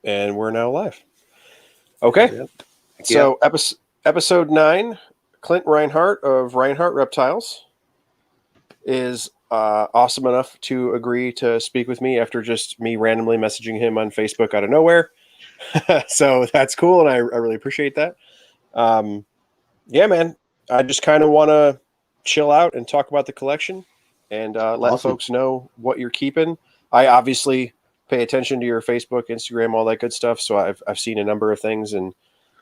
And we're now live. Okay. Yep. So episode 9, Clint Reinhart of Reinhart Reptiles is awesome enough to agree to speak with me after just me randomly messaging him on Facebook out of nowhere. So that's cool, and I really appreciate that. Yeah, man. I just kind of want to chill out and talk about the collection and let folks know what you're keeping. I obviously pay attention to your Facebook, Instagram, all that good stuff. So I've seen a number of things, and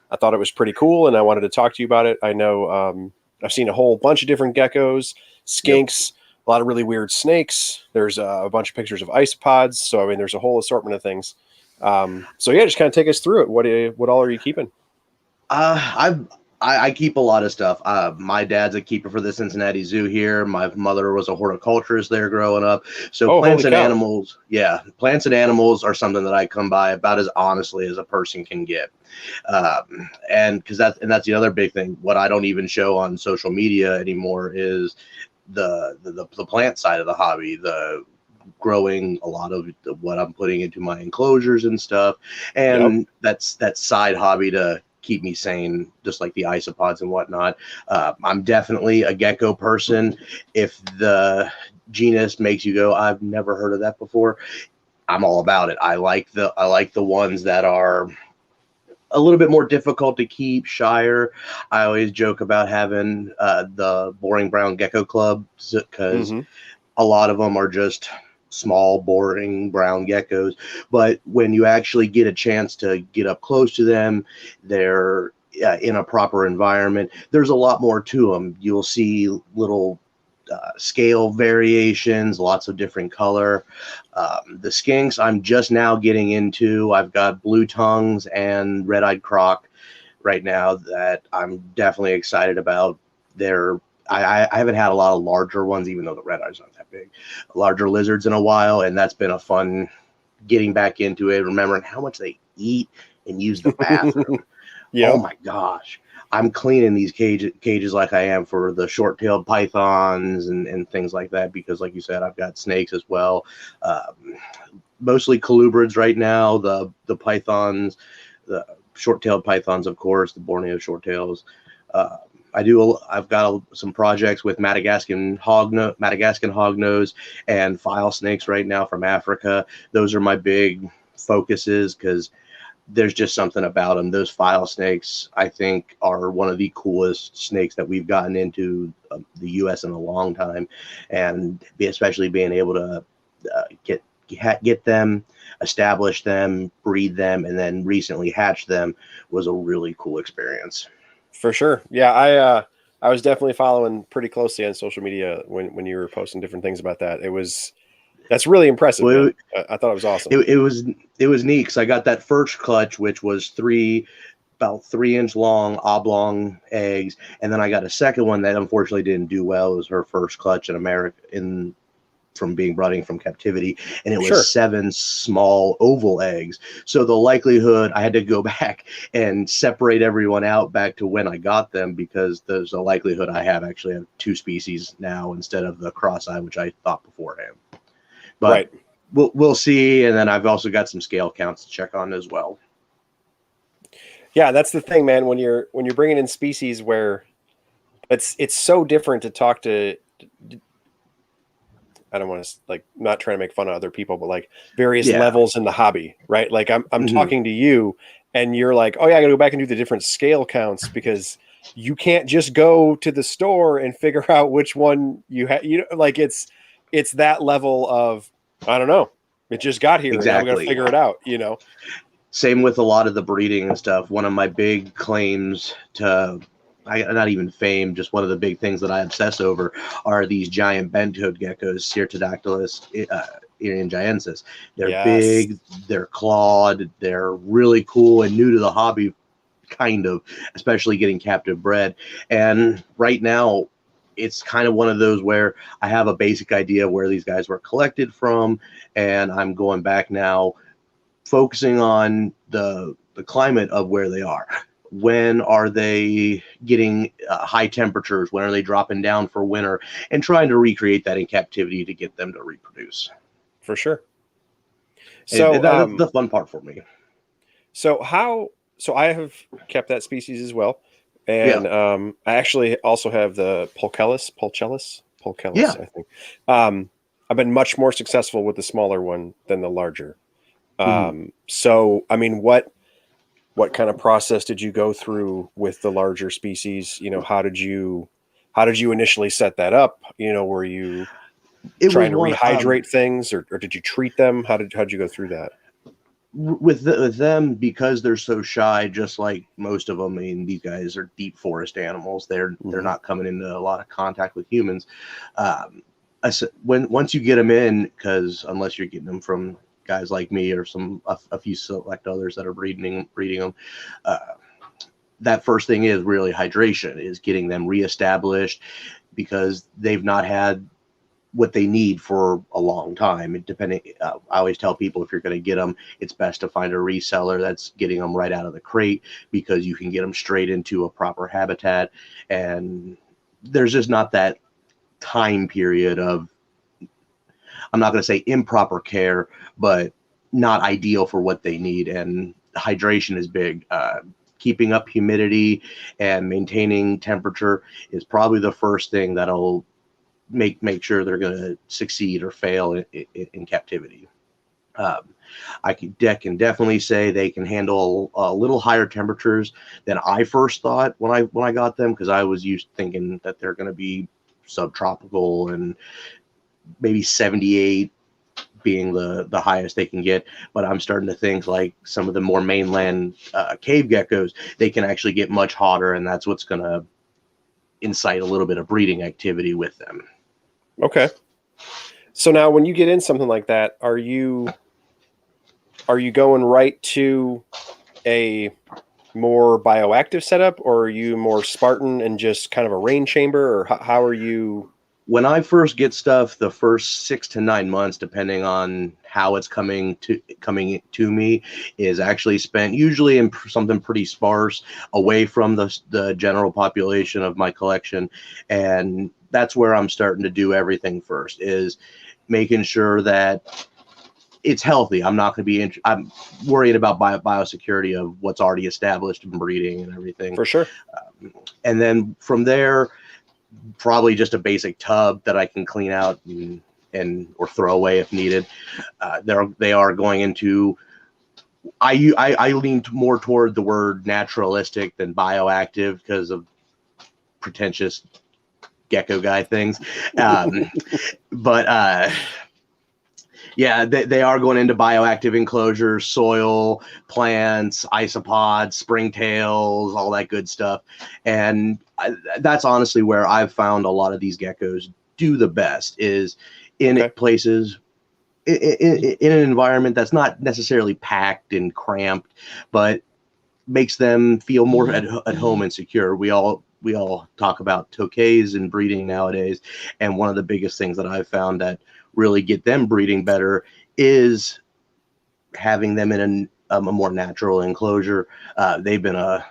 I thought it was pretty cool, and I wanted to talk to you about it. I know I've seen a whole bunch of different geckos, skinks, a lot of really weird snakes. There's a bunch of pictures of isopods. So, I mean, there's a whole assortment of things. So, yeah, just kind of take us through it. What all are you keeping? I keep a lot of stuff. My dad's a keeper for the Cincinnati Zoo here. My mother was a horticulturist there growing up. So plants and animals, plants and animals are something that I come by about as honestly as a person can get. And that's the other big thing. What I don't even show on social media anymore is the plant side of the hobby, the growing a lot of what I'm putting into my enclosures and stuff. And that's that side hobby to keep me sane, just like the isopods and whatnot. I'm definitely a gecko person. If the genus makes you go, I've never heard of that before, I'm all about it. I like the ones that are a little bit more difficult to keep, shyer. I always joke about having the boring brown gecko club because a lot of them are just small, boring brown geckos. But when you actually get a chance to get up close to them, they're in a proper environment, there's a lot more to them. You'll see little scale variations, lots of different color. The skinks I'm just now getting into. I've got blue tongues and red-eyed croc right now that I'm definitely excited about. I haven't had a lot of larger ones, even though the red eyes aren't that big, larger lizards in a while, and that's been a fun getting back into it, remembering how much they eat and use the bathroom. Oh my gosh. I'm cleaning these cages like I am for the short-tailed pythons and things like that, because like you said, I've got snakes as well. Mostly colubrids right now, the pythons, the short-tailed pythons, of course, the Borneo short-tails. I've got some projects with Madagascan hognose and file snakes right now from Africa. Those are my big focuses because there's just something about them. Those file snakes, I think, are one of the coolest snakes that we've gotten into the U.S. in a long time, and especially being able to get them, establish them, breed them, and then recently hatch them was a really cool experience. For sure. Yeah, I was definitely following pretty closely on social media when you were posting different things about that. That's really impressive. Well, I thought it was awesome. It was neat because I got that first clutch, which was about 3-inch long oblong eggs, and then I got a second one that unfortunately didn't do well. It was her first clutch in America from being brought in from captivity, and it was 7 small oval eggs. So the likelihood I had to go back and separate everyone out back to when I got them, because there's a likelihood I actually have 2 species now instead of the cross-eye, which I thought beforehand. But we'll see. And then I've also got some scale counts to check on as well. Yeah, that's the thing, man. When you're bringing in species where it's so different to talk to. I don't want to not trying to make fun of other people, but like various levels in the hobby, right? Like I'm talking to you, and you're like, oh yeah, I got to go back and do the different scale counts because you can't just go to the store and figure out which one you have. Like it's that level of, I don't know. It just got here. Exactly. And I'm going to figure it out, Same with a lot of the breeding and stuff. One of my big claims to, not even fame, just one of the big things that I obsess over are these giant bent-toed geckos, Cyrtodactylus iriengiensis. They're big, they're clawed, they're really cool and new to the hobby, kind of, especially getting captive bred. And right now, it's kind of one of those where I have a basic idea of where these guys were collected from, and I'm going back now, focusing on the climate of where they are. When are they getting high temperatures? When are they dropping down for winter? And trying to recreate that in captivity to get them to reproduce. For sure. So that's the fun part for me. So I have kept that species as well. And Yeah. I actually also have the Pulchellus, Yeah. I think. I've been much more successful with the smaller one than the larger. Mhm. So, I mean, what kind of process did you go through with the larger species? You know, how did you initially set that up? You know, were you It was trying to one rehydrate things, or did you treat them? How'd you go through that? with them, because they're so shy, just like most of them. I mean, these guys are deep forest animals. They're Hmm. not coming into a lot of contact with humans. Um, when once you get them in, because unless you're getting them from guys like me or a few select others that are breeding them, uh, that first thing is really hydration, is getting them reestablished, because they've not had what they need for a long time. I always tell people, if you're going to get them, it's best to find a reseller that's getting them right out of the crate, because you can get them straight into a proper habitat, and there's just not that time period of, I'm not going to say improper care, but not ideal for what they need. And hydration is big. Keeping up humidity and maintaining temperature is probably the first thing that'll make sure they're going to succeed or fail in captivity. Um, can definitely say they can handle a little higher temperatures than I first thought when I got them, because I was used to thinking that they're going to be subtropical, and maybe 78 being the highest they can get. But I'm starting to think, like, some of the more mainland cave geckos, they can actually get much hotter, and that's what's going to incite a little bit of breeding activity with them. Okay. So now when you get in something like that, are you going right to a more bioactive setup, or are you more Spartan and just kind of a rain chamber, or how are you? When I first get stuff, the first 6 to 9 months, depending on how it's coming to me, is actually spent usually in something pretty sparse, away from the general population of my collection, and that's where I'm starting to do everything first, is making sure that it's healthy. I'm not going to be. I'm worrying about biosecurity of what's already established in breeding and everything, For sure. and then from there, probably just a basic tub that I can clean out and or throw away if needed. They are going into. I lean more toward the word naturalistic than bioactive, because of pretentious gecko guy things. But yeah, they are going into bioactive enclosures, soil, plants, isopods, springtails, all that good stuff. And that's honestly where I've found a lot of these geckos do the best, is in Okay. places, in an environment that's not necessarily packed and cramped, but makes them feel more at home and secure. We all talk about tokays and breeding nowadays, and one of the biggest things that I've found that really get them breeding better is having them in a more natural enclosure. They've been a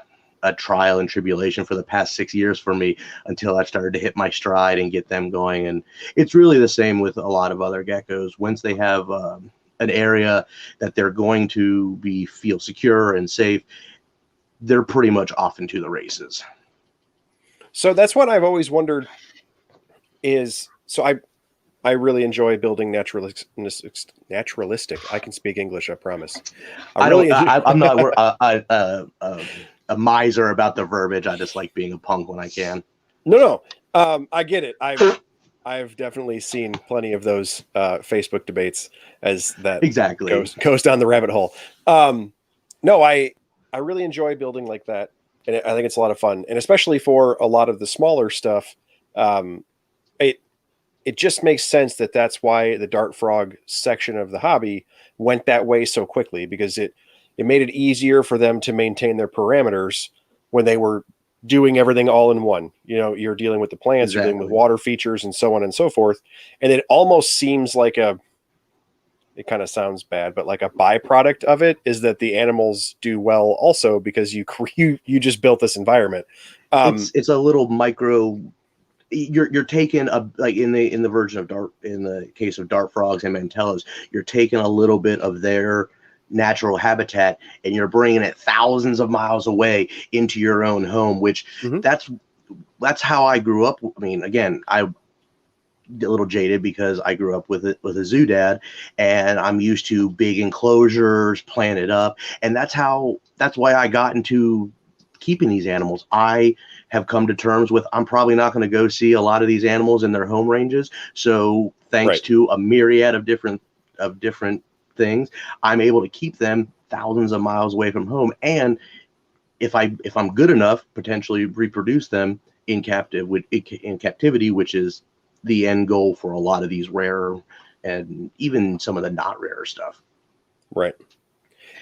trial and tribulation for the past 6 years for me, until I started to hit my stride and get them going. And it's really the same with a lot of other geckos. Once they have an area that they're going to feel secure and safe, they're pretty much off into the races. So that's what I've always wondered is so I really enjoy building naturalistic. I can speak English, I promise. I I don't. really enjoy. I'm not a miser about the verbiage. I just like being a punk when I can. No. I get it. I've definitely seen plenty of those Facebook debates as that Exactly. goes down the rabbit hole. No, I really enjoy building like that, and I think it's a lot of fun, and especially for a lot of the smaller stuff. Um, it it just makes sense that that's why the dart frog section of the hobby went that way so quickly, because it made it easier for them to maintain their parameters when they were doing everything all in one. You know, you're dealing with the plants, you're dealing with Exactly. water features, and so on and so forth. And it almost seems like it kind of sounds bad, but like a byproduct of it is that the animals do well also because you just built this environment. It's a little micro. You're taking a, like, in the version of dart, in the case of dart frogs and mantellas, you're taking a little bit of their natural habitat, and you're bringing it thousands of miles away into your own home, which that's how I grew up. I mean, again, I a little jaded because I grew up with a zoo dad, and I'm used to big enclosures planted up, and that's why I got into keeping these animals. I have come to terms with I'm probably not going to go see a lot of these animals in their home ranges. So thanks to a myriad of different things, I'm able to keep them thousands of miles away from home, and if I'm good enough, potentially reproduce them in captivity, which is the end goal for a lot of these rare and even some of the not rare stuff. Right.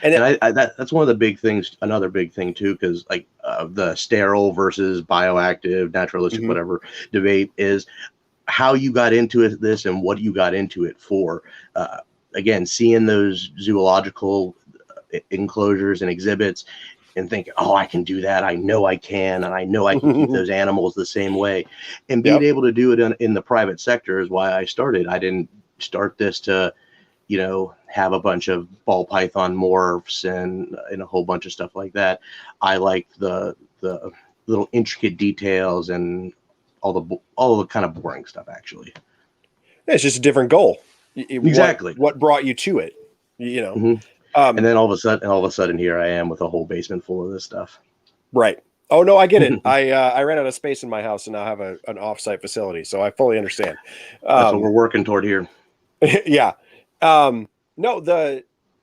And that's one of the big things. Another big thing too, because like the sterile versus bioactive, naturalistic, whatever debate is how you got into this and what you got into it for. Again, seeing those zoological enclosures and exhibits and thinking, oh, I can do that. I know I can. And I know I can keep those animals the same way. And being able to do it in the private sector is why I started. I didn't start this to, have a bunch of ball python morphs and a whole bunch of stuff like that. I like the little intricate details and all the kind of boring stuff, actually. Yeah, it's just a different goal. Exactly. What brought you to it, and then all of a sudden here I am with a whole basement full of this stuff. Right. Oh no, I get it. I ran out of space in my house and now have an offsite facility, so I fully understand. That's what we're working toward here. Yeah. No,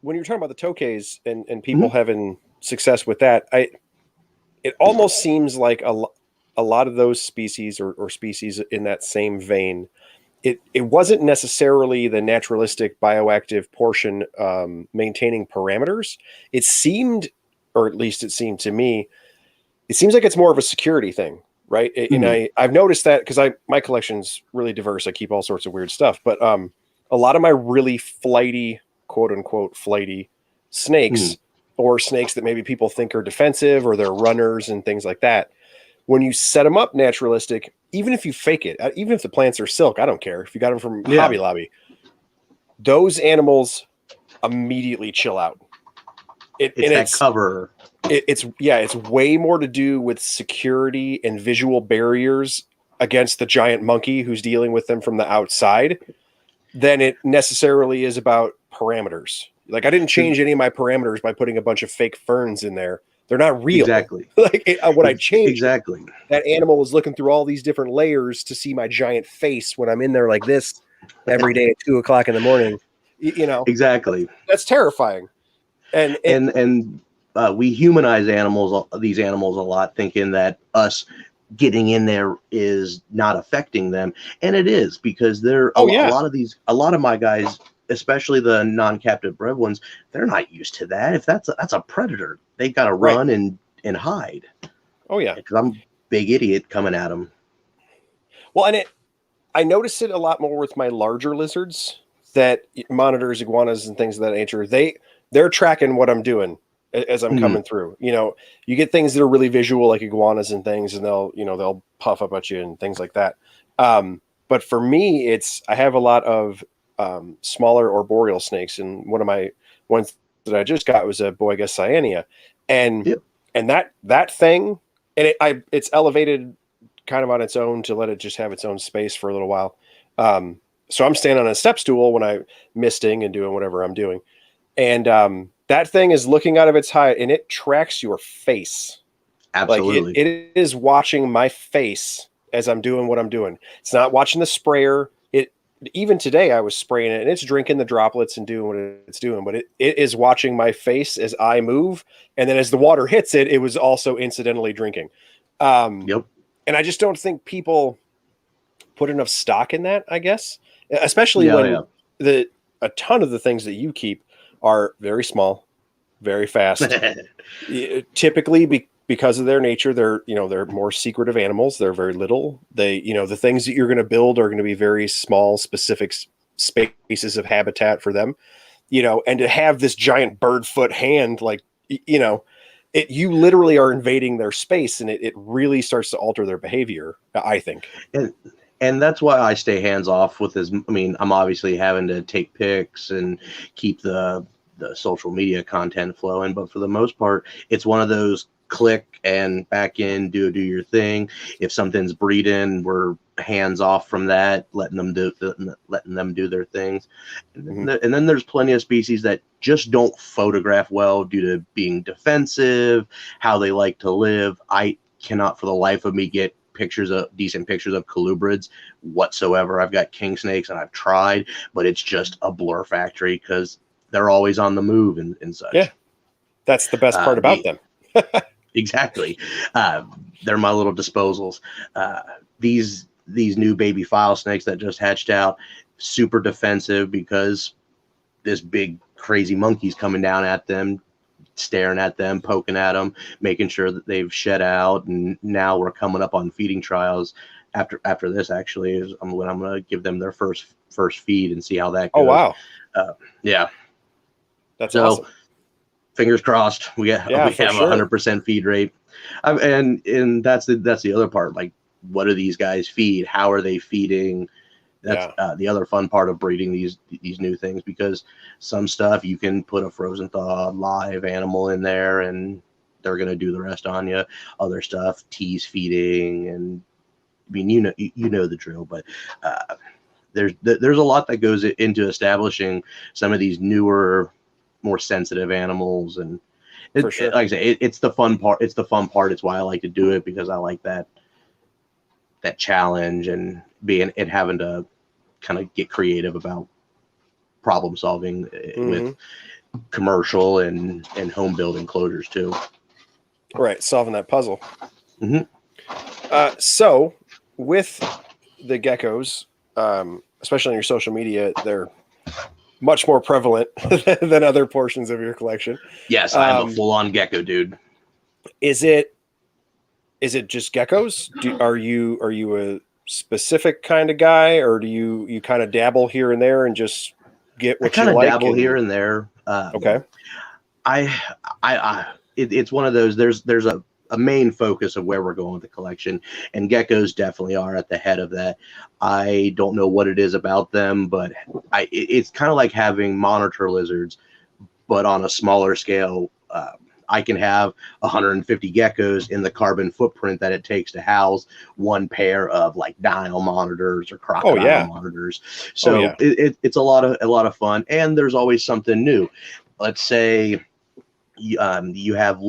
when you're talking about the tokays and people having success with that, it almost seems like a lot of those species or species in that same vein, it wasn't necessarily the naturalistic bioactive portion maintaining parameters. It seemed, or at least it seemed to me, it seems like it's more of a security thing, right? And I've noticed that because my collection's really diverse. I keep all sorts of weird stuff, but a lot of my really flighty, quote unquote, flighty snakes or snakes that maybe people think are defensive or they're runners and things like that. When you set them up naturalistic, even if you fake it, even if the plants are silk, I don't care. If you got them from Hobby Lobby, those animals immediately chill out. It's cover. It's way more to do with security and visual barriers against the giant monkey who's dealing with them from the outside than it necessarily is about parameters. Like I didn't change any of my parameters by putting a bunch of fake ferns in there. They're not real. Exactly. What I changed. Exactly. That animal was looking through all these different layers to see my giant face when I'm in there like this every day at 2:00 in the morning. Exactly. That's terrifying. And we humanize these animals a lot, thinking that us getting in there is not affecting them, and it is, because a lot of my guys, especially the non-captive bred ones, they're not used to that. If that's a predator, they got to run and hide. Oh yeah, because I'm a big idiot coming at them. Well, and I noticed it a lot more with my larger lizards that monitors, iguanas, and things of that nature. They're tracking what I'm doing as I'm coming through. You get things that are really visual, like iguanas and things, and they'll puff up at you and things like that. But for me, I have a lot of smaller arboreal snakes, and one of my ones that I just got was a Boiga cyanea, and that thing, and it's elevated kind of on its own to let it just have its own space for a little while. So I'm standing on a step stool when I'm misting and doing whatever I'm doing, and that thing is looking out of its height, and it tracks your face. Absolutely. Like it is watching my face as I'm doing what I'm doing. It's not watching the sprayer. Even today I was spraying it and it's drinking the droplets and doing what it's doing, but it is watching my face as I move. And then as the water hits it, it was also incidentally drinking. And I just don't think people put enough stock in that, I guess, especially when a ton of the things that you keep are very small, very fast. Typically because of their nature, they're more secretive animals. They're very little. The things that you're going to build are going to be very small, specific spaces of habitat for them, and to have this giant bird foot hand, you literally are invading their space, and it really starts to alter their behavior, I think. And that's why I stay hands off with this. I mean, I'm obviously having to take pics and keep the the social media content flowing. But for the most part, it's one of those click and back in, do your thing. If something's breeding, we're hands off from that, letting them do their things. And then there's plenty of species that just don't photograph well due to being defensive, how they like to live. I cannot for the life of me get decent pictures of colubrids whatsoever. I've got king snakes and I've tried, but it's just a blur factory because they're always on the move and such. Yeah, that's the best part about them. Exactly. They're my little disposals. These new baby file snakes that just hatched out, super defensive because this big crazy monkey's coming down at them, staring at them, poking at them, making sure that they've shed out. And now we're coming up on feeding trials. After this, actually, is when I'm going to give them their first feed and see how that goes. Oh wow! Yeah, that's awesome. Fingers crossed. We have 100% feed rate, and that's the other part. Like, what do these guys feed? How are they feeding? That's the other fun part of breeding these new things, because some stuff you can put a frozen thawed live animal in there and they're gonna do the rest on you. Other stuff, tease feeding, and I mean you know the drill. But there's a lot that goes into establishing some of these newer, more sensitive animals, and like I say, it's the fun part. It's the fun part. It's why I like to do it, because I like that challenge and having to kind of get creative about problem solving with commercial and home build enclosures too. Right, solving that puzzle. So with the geckos, especially on your social media, they're much more prevalent than other portions of your collection. Yes, I'm a full-on gecko dude. Is it just geckos? Are you a specific kind of guy, or do you kind of dabble here and there and just get what you like? I kind of dabble here and there. Okay. It's one of those. There's a main focus of where we're going with the collection, and geckos definitely are at the head of that. I don't know what it is about them, but it's kind of like having monitor lizards, but on a smaller scale. I can have 150 geckos in the carbon footprint that it takes to house one pair of like Nile monitors or crocodile monitors. So it's a lot of fun, and there's always something new. Let's say you have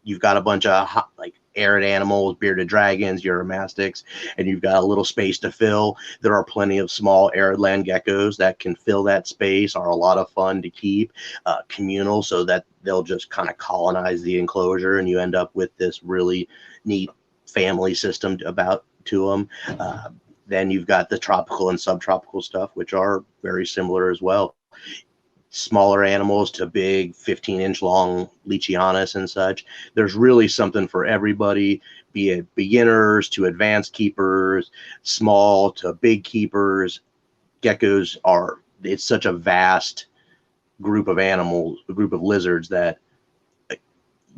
you've got a bunch of like arid animals, bearded dragons, uromastics, and you've got a little space to fill. There are plenty of small arid land geckos that can fill that space, are a lot of fun to keep, communal, so that they'll just kind of colonize the enclosure, and you end up with this really neat family system to them. Then you've got the tropical and subtropical stuff, which are very similar as well. Smaller animals to big 15-inch long Leachianus and such. There's really something for everybody, be it beginners to advanced keepers, small to big keepers. Geckos it's such a vast group of animals, a group of lizards, that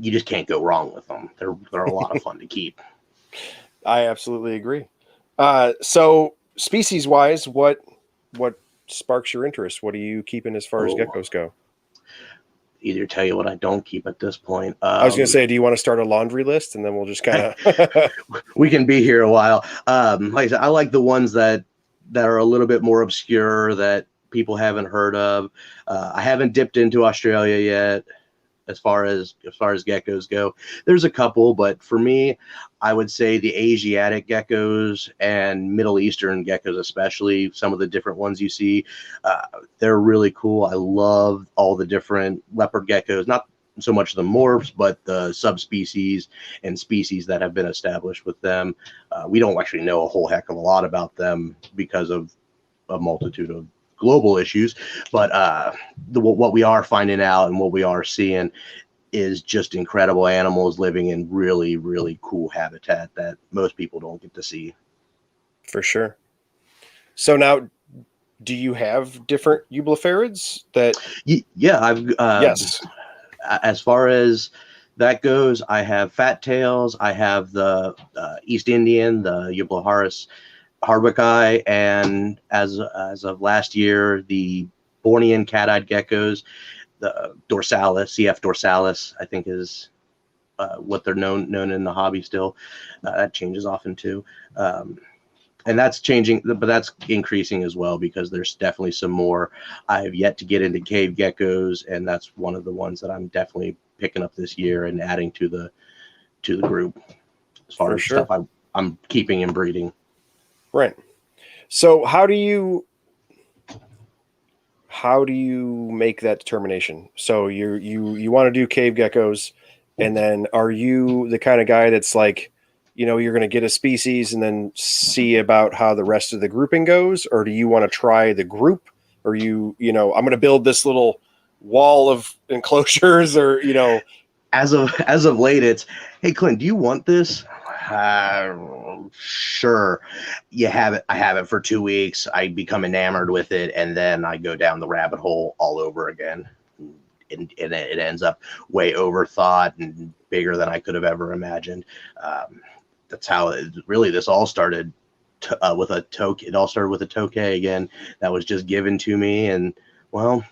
you just can't go wrong with them. They're a lot of fun to keep. I absolutely agree. So species wise, what sparks your interest? What are you keeping as far as geckos go? Either tell you what I don't keep at this point. I was going to say, do you want to start a laundry list, and then we'll just kind of we can be here a while. Like I said, I like the ones that are a little bit more obscure, that people haven't heard of. I haven't dipped into Australia yet. As far as geckos go, there's a couple, but for me, I would say the Asiatic geckos and Middle Eastern geckos, especially some of the different ones you see, they're really cool. I love all the different leopard geckos, not so much the morphs, but the subspecies and species that have been established with them. We don't actually know a whole heck of a lot about them because of a multitude of global issues, but what we are finding out and what we are seeing is just incredible animals living in really, really cool habitat that most people don't get to see. For sure. So now, do you have different eublephaриds that? Yeah, I've yes. As far as that goes, I have fat tails. I have the East Indian, the Eublepharis hardwicki, and as of last year, the Bornean cat-eyed geckos, the dorsalis, CF dorsalis, I think is what they're known in the hobby still. That changes often too. And that's changing, but that's increasing as well because there's definitely some more. I have yet to get into cave geckos, and that's one of the ones that I'm definitely picking up this year and adding to the group as far as stuff I'm keeping and breeding. Right. So how do you make that determination? So you want to do cave geckos, and then are you the kind of guy that's like, you're going to get a species and then see about how the rest of the grouping goes? Or do you want to try the group? Or I'm going to build this little wall of enclosures, or, As of late, it's, hey, Clint, do you want this? Sure. You have it. I have it for 2 weeks. I become enamored with it. And then I go down the rabbit hole all over again. And it ends up way overthought and bigger than I could have ever imagined. That's how this all started with a toque. It all started with a tokay again that was just given to me. And well,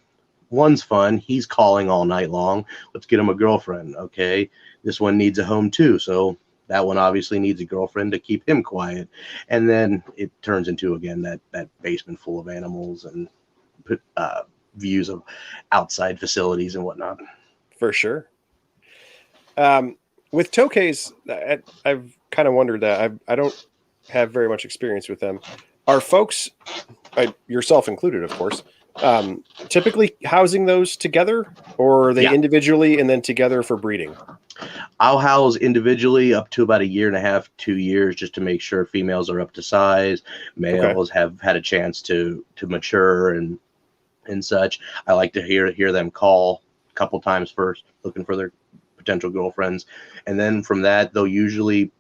one's fun. He's calling all night long. Let's get him a girlfriend. Okay. This one needs a home too. So that one obviously needs a girlfriend to keep him quiet. And then it turns into, again, that basement full of animals and views of outside facilities and whatnot. For sure. With tokays, I've kind of wondered that. I don't have very much experience with them. Are folks, yourself included, of course, typically housing those together, or are they individually and then together for breeding? I'll house individually up to about 1.5 years, 2 years, just to make sure females are up to size, males have had a chance to mature and such. I like to hear them call a couple times first, looking for their potential girlfriends, and then from that they'll usually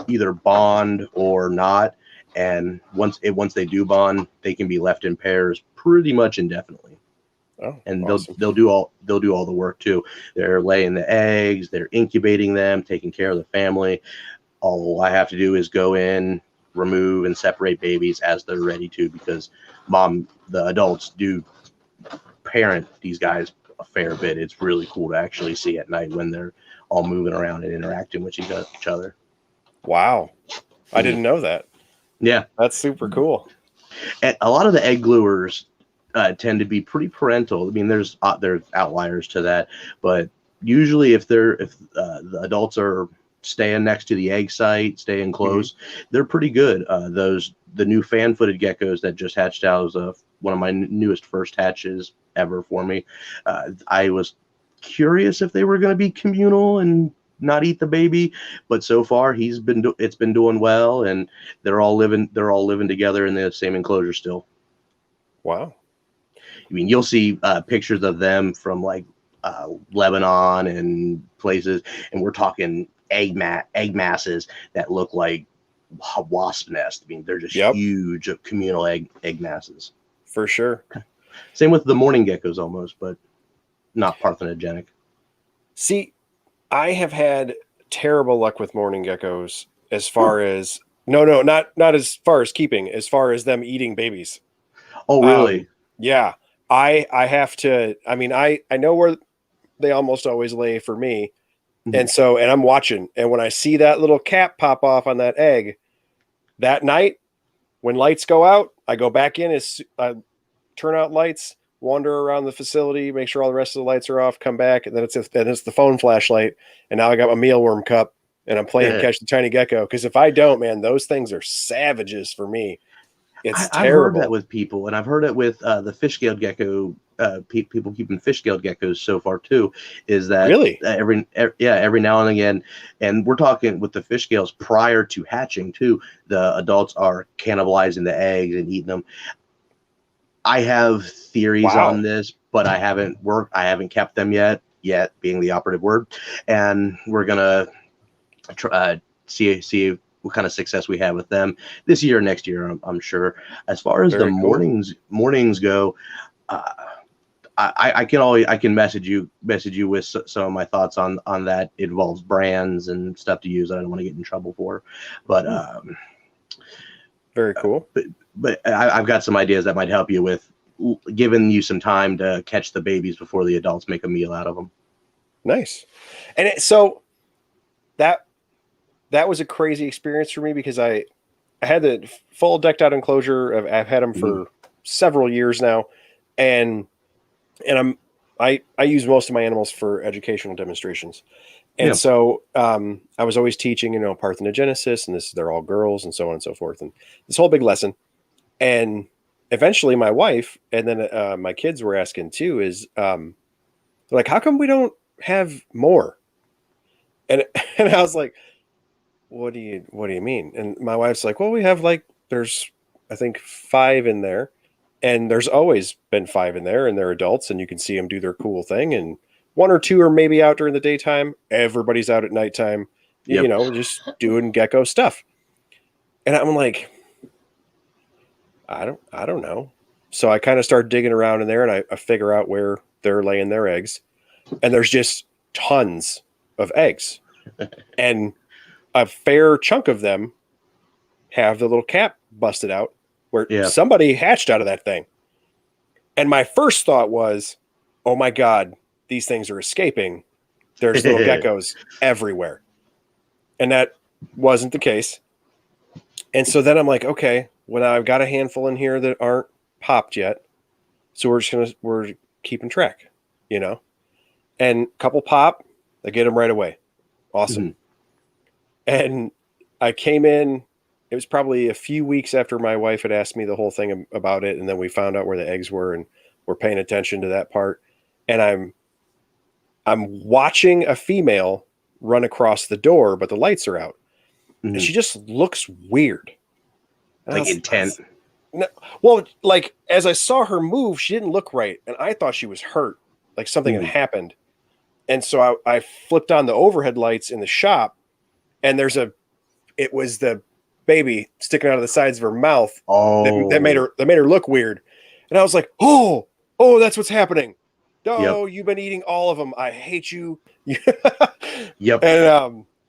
either bond or not. And once they do bond, they can be left in pairs pretty much indefinitely. Oh, and awesome. they'll do all the work too. They're laying the eggs, they're incubating them, taking care of the family. All I have to do is go in, remove and separate babies as they're ready to, because the adults do parent these guys a fair bit. It's really cool to actually see at night when they're all moving around and interacting with each other. Wow. I didn't know that. Yeah. That's super cool. And a lot of the egg gluers tend to be pretty parental. I mean, there's outliers to that, but usually if the adults are staying next to the egg site, staying close, they're pretty good. The new fan-footed geckos that just hatched out was one of my newest first hatches ever for me. I was curious if they were going to be communal and not eat the baby, but so far it's been doing well, and they're all living together in the same enclosure still. Wow. I mean, you'll see pictures of them from like Lebanon and places, and we're talking egg masses that look like a wasp nest. I mean, they're just huge communal egg masses. For sure. Same with the morning geckos almost, but not parthenogenic. See, I have had terrible luck with morning geckos as far as not as far as keeping, as far as them eating babies. Oh, really? Yeah. I have to, I mean, I know where they almost always lay for me. And I'm watching, and when I see that little cap pop off on that egg that night, when lights go out, I go back in, turn out lights, wander around the facility, make sure all the rest of the lights are off, come back, and then it's the phone flashlight, and now I got my mealworm cup, and I'm playing Catch the Tiny Gecko. Because if I don't, man, those things are savages for me. It's terrible. I've heard that with people, and I've heard it with the fish-scaled gecko. People keeping fish-scaled geckos so far too. Is that really every now and again, and we're talking with the fish scales prior to hatching too. The adults are cannibalizing the eggs and eating them. I have theories on this, but I haven't kept them yet being the operative word, and we're gonna see what kind of success we have with them this year or next year. I'm sure. As far as the mornings go, I can message you with some of my thoughts on that. It involves brands and stuff to use that I don't want to get in trouble for, but very cool. But I've got some ideas that might help you with giving you some time to catch the babies before the adults make a meal out of them. Nice. And so that was a crazy experience for me because I had the full decked out enclosure. I've had them for several years now, and I use most of my animals for educational demonstrations. And so I was always teaching, parthenogenesis, and they're all girls, and so on and so forth, and this whole big lesson. And eventually my wife and then my kids were asking too, is like, how come we don't have more? And I was like, what do you mean? And my wife's like, well, we have there's, I think 5 in there, and there's always been 5 in there, and they're adults, and you can see them do their cool thing. And 1 or 2 are maybe out during the daytime. Everybody's out at nighttime, just doing gecko stuff. And I'm like, I don't know. So I kind of start digging around in there, and I figure out where they're laying their eggs, and there's just tons of eggs. And a fair chunk of them have the little cap busted out where somebody hatched out of that thing. And my first thought was, oh my God, these things are escaping. There's little geckos everywhere. And that wasn't the case. And so then I'm like, okay, well, I've got a handful in here that aren't popped yet. So we're keeping track, and a couple pop, I get them right away. Awesome. Mm-hmm. And I came in, it was probably a few weeks after my wife had asked me the whole thing about it. And then we found out where the eggs were, and we're paying attention to that part. And I'm watching a female run across the door, but the lights are out. Mm-hmm. And she just looks weird. And intent. Well, as I saw her move, she didn't look right. And I thought she was hurt, like something had happened. And so I flipped on the overhead lights in the shop, and it was the baby sticking out of the sides of her mouth. Oh, that made her look weird. And I was like, oh, that's what's happening. Oh, You've been eating all of them. I hate you. Yep.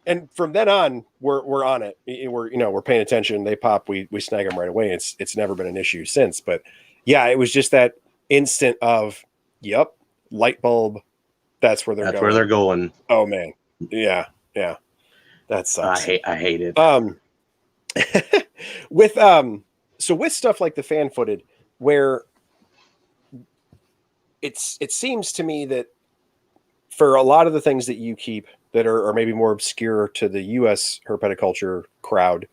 And from then on, we're on it. We're paying attention. They pop, we snag them right away. It's never been an issue since. But yeah, it was just that instant of, light bulb. That's where they're going. Oh man, yeah. That sucks. I hate it. With stuff like the fan-footed, where it seems to me that for a lot of the things that you keep that are maybe more obscure to the U.S. herpetoculture crowd,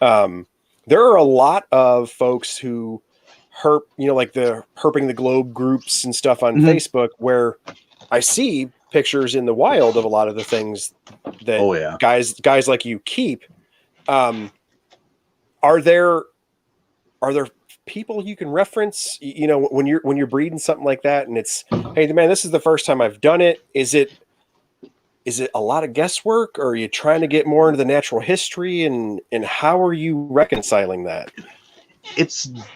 there are a lot of folks who herp, like the herping the globe groups and stuff on Facebook, where I see pictures in the wild of a lot of the things that guys like you keep. Are there people you can reference, when you're breeding something like that, and it's, hey man, this is the first time I've done it. Is it a lot of guesswork, or are you trying to get more into the natural history, and how are you reconciling that?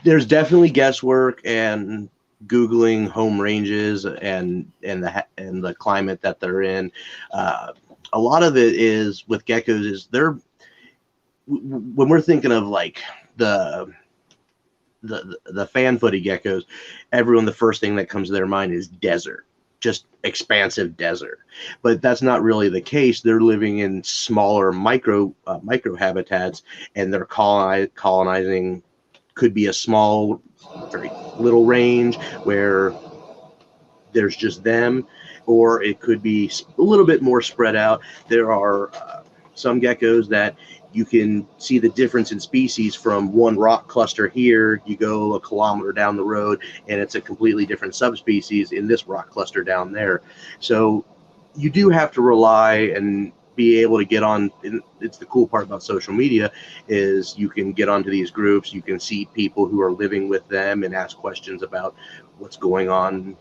There's definitely guesswork and Googling home ranges and the climate that they're in. A lot of it is with geckos is when we're thinking of like the fan-footed geckos, everyone, the first thing that comes to their mind is desert, just expansive desert. But that's not really the case. They're living in smaller micro habitats, and they're colonizing. Could be a small, very little range where there's just them, or it could be a little bit more spread out. There are some geckos that you can see the difference in species from one rock cluster here. You go a kilometer down the road, and it's a completely different subspecies in this rock cluster down there. So you do have to rely and be able to get on. It's the cool part about social media is you can get onto these groups. You can see people who are living with them and ask questions about what's going on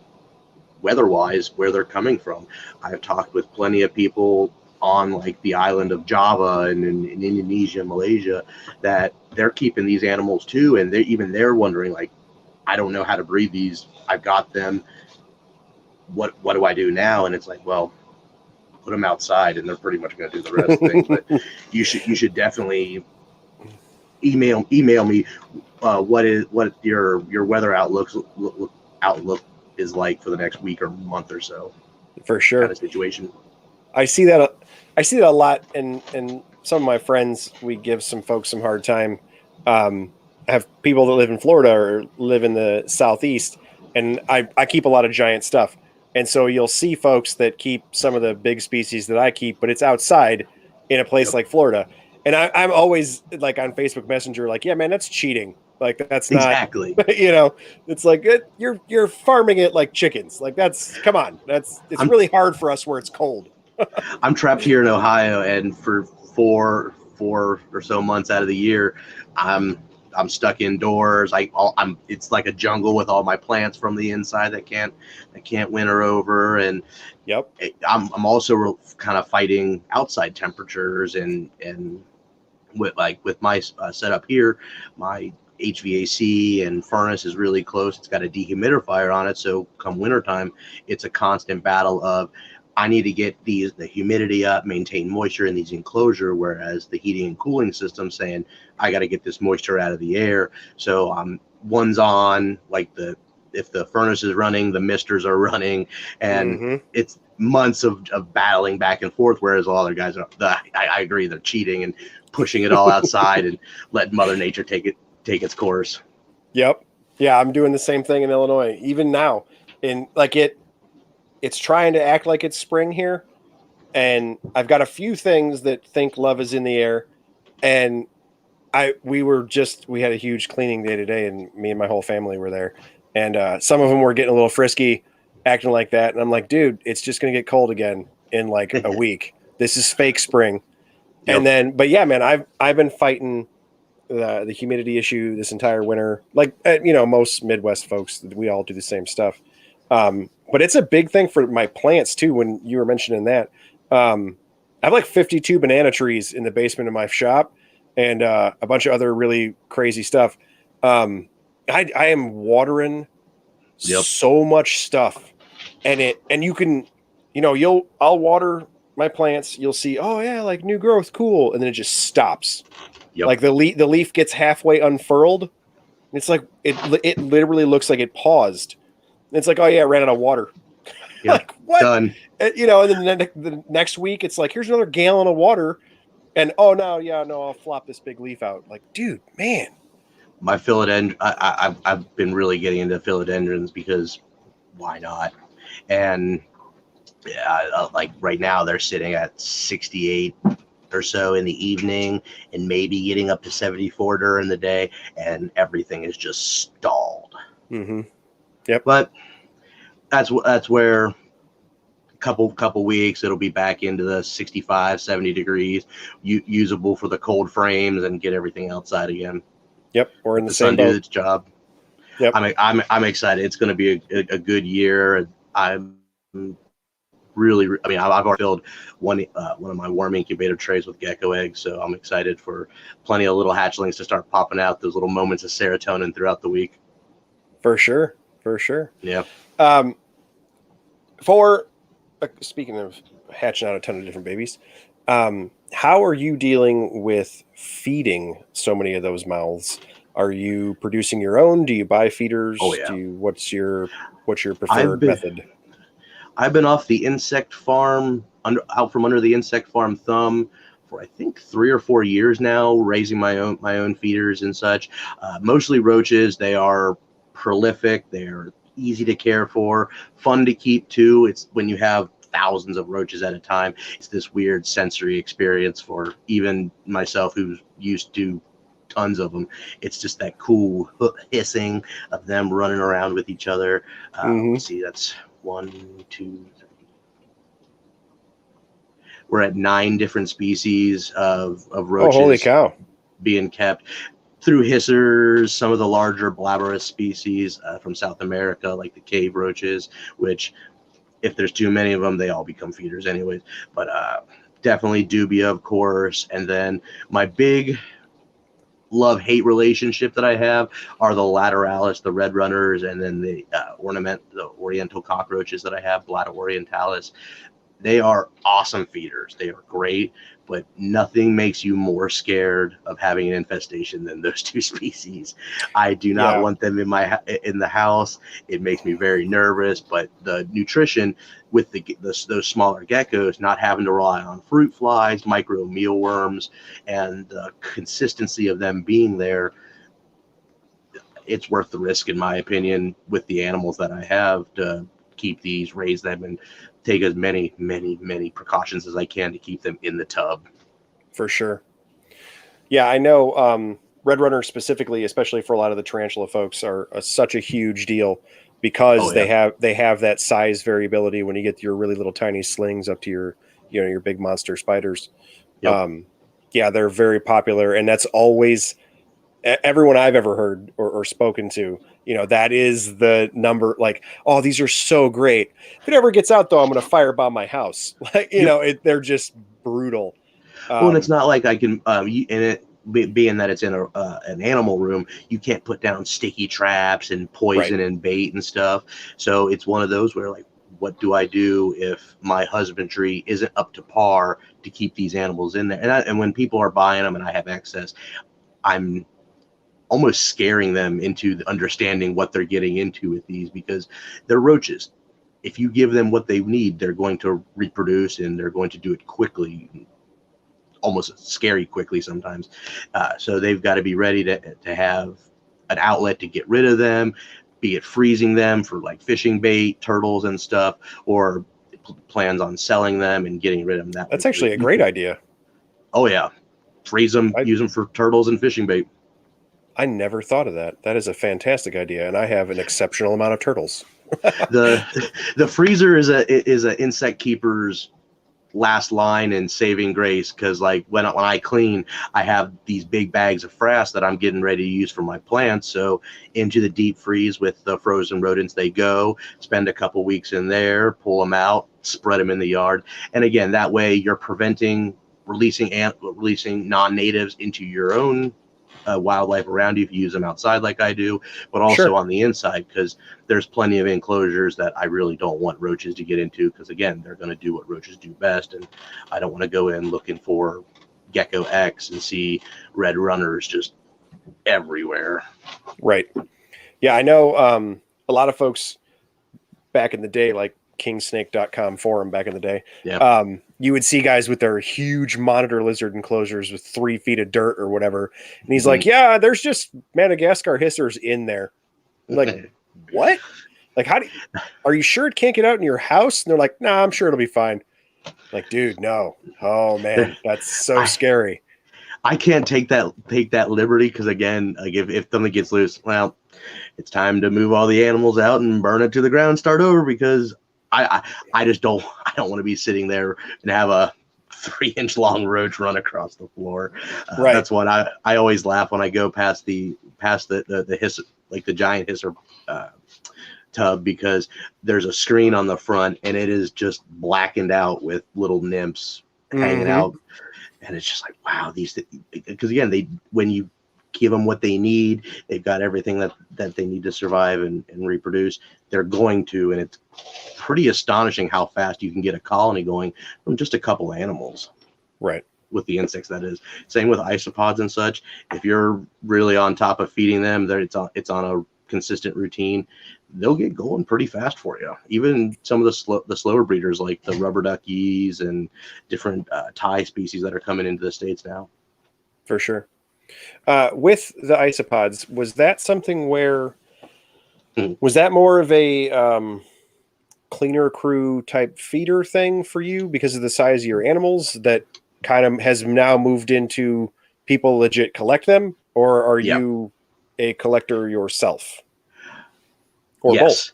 weather-wise, where they're coming from. I've talked with plenty of people on like the island of Java and in Indonesia, Malaysia, that they're keeping these animals too, and they're wondering, like, I don't know how to breed these. I've got them. What do I do now? And it's like, well, put them outside, and they're pretty much going to do the rest of the things. But you should definitely email me what your weather outlook is like for the next week or month or so. For sure. Kind of situation. I see that a lot, and some of my friends, we give some folks some hard time. I have people that live in Florida or live in the Southeast, and I keep a lot of giant stuff. And so you'll see folks that keep some of the big species that I keep, but it's outside in a place like Florida. And I'm always like on Facebook Messenger, like, yeah, man, that's cheating. Like that's not Exactly. it's like you're farming it like chickens. Like come on. It's really hard for us where it's cold. I'm trapped here in Ohio, and for four or so months out of the year, I'm stuck indoors. It's like a jungle with all my plants from the inside that can't winter over, and I'm also kind of fighting outside temperatures and with my setup here, my HVAC and furnace is really close. It's got a dehumidifier on it, so come wintertime, it's a constant battle of I need to get the humidity up, maintain moisture in these enclosure, whereas the heating and cooling system saying I got to get this moisture out of the air. So one's on, like if the furnace is running, the misters are running, and it's months of battling back and forth. Whereas all other guys I agree, they're cheating and pushing it all outside and letting Mother Nature take its course. Yep. Yeah, I'm doing the same thing in Illinois, even now. In like it's trying to act like it's spring here. And I've got a few things that think love is in the air. And we had a huge cleaning day today, and me and my whole family were there. And some of them were getting a little frisky, acting like that. And I'm like, dude, it's just going to get cold again in like a week. This is fake spring. Yep. And then, but yeah, man, I've been fighting the humidity issue this entire winter. Like, most Midwest folks, we all do the same stuff. But it's a big thing for my plants too. When you were mentioning that, I have like 52 banana trees in the basement of my shop, and a bunch of other really crazy stuff. I am watering so much stuff, and you can, I'll water my plants. You'll see, oh yeah, like new growth, cool, and then it just stops. Yep. Like the leaf gets halfway unfurled. It's like it literally looks like it paused. It's like, oh yeah, I ran out of water. Yep. Like what? Done. And then the next week, it's like, here's another gallon of water, and I'll flop this big leaf out. Like, dude, man. My philodendron, I've been really getting into philodendrons because why not? And like right now they're sitting at 68 or so in the evening, and maybe getting up to 74 during the day, and everything is just stalled. Mm-hmm. Yep. But that's where a couple weeks it'll be back into the 65, 70 degrees, usable for the cold frames, and get everything outside again. Yep. We're in the same sun boat. do its job. Yep. I'm excited. It's going to be a good year. I'm really, I've already filled one of my worm incubator trays with gecko eggs, so I'm excited for plenty of little hatchlings to start popping out, those little moments of serotonin throughout the week. For sure. Yeah. Speaking of hatching out a ton of different babies, how are you dealing with feeding so many of those mouths? Are you producing your own? Do you buy feeders? Oh yeah. What's your preferred method? I've been off the insect farm, out from under the insect farm thumb for I think 3 or 4 years now, raising my own feeders and such. Mostly roaches. They are prolific. They're easy to care for, fun to keep too. It's when you have thousands of roaches at a time, it's this weird sensory experience for even myself who's used to tons of them. It's just that cool hissing of them running around with each other. Let's see, that's 1, 2, 3. We're at 9 different species of roaches. Oh, holy cow. Being kept through hissers, some of the larger blabberous species from South America, like the cave roaches, which if there's too many of them, they all become feeders anyways. But definitely dubia, of course. And then my big love-hate relationship that I have are the lateralis, the red runners, and then the oriental cockroaches that I have, Blatta orientalis. They are awesome feeders. They are great, but nothing makes you more scared of having an infestation than those two species. I do not want them in the house. It makes me very nervous. But the nutrition with those smaller geckos, not having to rely on fruit flies, micro mealworms, and the consistency of them being there, it's worth the risk, in my opinion, with the animals that I have to keep these, raise them, and take as many precautions as I can to keep them in the tub. For sure. Yeah, I know Red Runner specifically, especially for a lot of the tarantula folks, are such a huge deal because they have that size variability when you get your really little tiny slings up to your big monster spiders. Yep. Yeah, they're very popular, and that's always everyone I've ever heard or spoken to, that is the number. Like, oh, these are so great. If it ever gets out, though, I'm going to firebomb my house. Like, they're just brutal. Well, and it's not like I can, being that it's in an animal room, you can't put down sticky traps and poison and bait and stuff. So it's one of those where, like, what do I do if my husbandry isn't up to par to keep these animals in there? And when people are buying them and I have excess, I'm almost scaring them into understanding what they're getting into with these, because they're roaches. If you give them what they need, they're going to reproduce, and they're going to do it quickly, almost scary quickly sometimes. So they've got to be ready to have an outlet to get rid of them, be it freezing them for like fishing bait, turtles and stuff, or plans on selling them and getting rid of them. That's actually a great idea. Oh yeah. Freeze them, use them for turtles and fishing bait. I never thought of that. That is a fantastic idea, and I have an exceptional amount of turtles. The freezer is a insect keeper's last line and saving grace, because like when I clean, I have these big bags of frass that I'm getting ready to use for my plants. So into the deep freeze with the frozen rodents they go, spend a couple weeks in there, pull them out, spread them in the yard, and again, that way you're preventing releasing non-natives into your own wildlife around you if you use them outside like I do, but also on the inside, because there's plenty of enclosures that I really don't want roaches to get into, because again, they're going to do what roaches do best, and I don't want to go in looking for Gecko X and see red runners just everywhere. Right. Yeah, I know a lot of folks back in the day, like kingsnake.com forum back in the day, you would see guys with their huge monitor lizard enclosures with 3 feet of dirt or whatever. And he's like, yeah, there's just Madagascar hissers in there. I'm like, what? Like, are you sure it can't get out in your house? And they're like, nah, I'm sure it'll be fine. Like, dude, no. Oh man, that's so scary. I can't take that liberty, because again, like if something gets loose, well, it's time to move all the animals out and burn it to the ground, start over, because I just don't want to be sitting there and have a 3-inch long roach run across the floor. That's what I always laugh when I go past the hiss, like the giant hisser tub, because there's a screen on the front and it is just blackened out with little nymphs hanging out, and it's just like, wow, because again, when you give them what they need, they've got everything that they need to survive and reproduce, they're going to, and it's pretty astonishing how fast you can get a colony going from just a couple animals. Right. With the insects, that is. Same with isopods and such. If you're really on top of feeding them, it's on a consistent routine, they'll get going pretty fast for you. Even some of the slower breeders, like the rubber duckies and different Thai species that are coming into the States now. For sure. With the isopods, was that something where was that more of a cleaner crew type feeder thing for you because of the size of your animals that kind of has now moved into people legit collect them, or are you a collector yourself? Or both?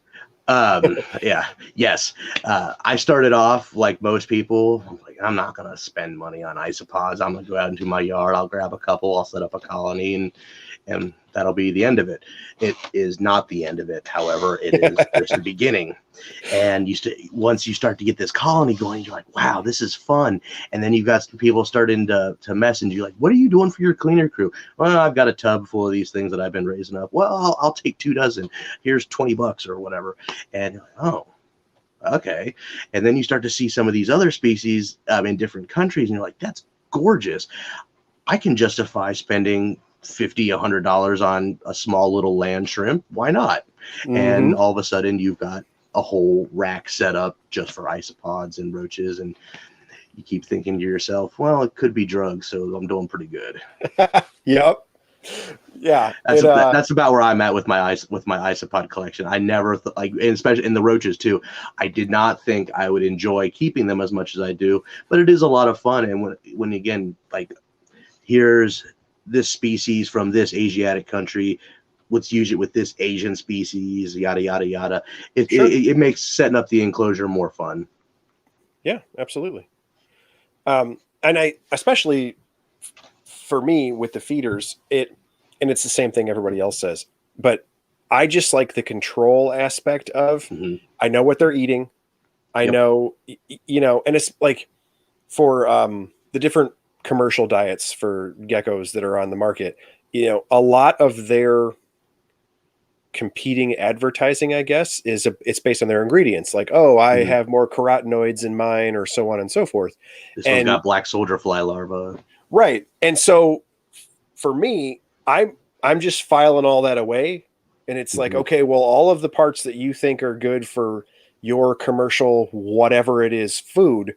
Yes. I started off like most people. I'm like, I'm not going to spend money on isopods. I'm going to go out into my yard. I'll grab a couple. I'll set up a colony, and that'll be the end of it. It is not the end of it. However, it is just the beginning. And once you start to get this colony going, you're like, wow, this is fun. And then you've got some people starting to message you like, what are you doing for your cleaner crew? Well, I've got a tub full of these things that I've been raising up. Well, I'll take 2 dozen. Here's $20 or whatever. And you're like, oh, okay. And then you start to see some of these other species in different countries, and you're like, that's gorgeous. I can justify spending $50, $100 on a small little land shrimp. Why not? And all of a sudden, you've got a whole rack set up just for isopods and roaches, and you keep thinking to yourself, well, it could be drugs, so I'm doing pretty good. Yep. Yeah, that's about where I'm at with my isopod collection. I never like, and especially in the roaches too. I did not think I would enjoy keeping them as much as I do, but it is a lot of fun. And when again, like, here's this species from this Asiatic country, let's use it with this Asian species, yada yada yada. It makes setting up the enclosure more fun. Yeah, absolutely. And I, especially for me with the feeders, and it's the same thing everybody else says, but I just like the control aspect of, I know what they're eating. I know, and it's like for the different commercial diets for geckos that are on the market, a lot of their competing advertising, I guess, it's based on their ingredients. Like, oh, I have more carotenoids in mine, or so on and so forth. This one's got black soldier fly larvae. Right. And so for me, I'm just filing all that away. And it's like, okay, well, all of the parts that you think are good for your commercial, whatever it is, food,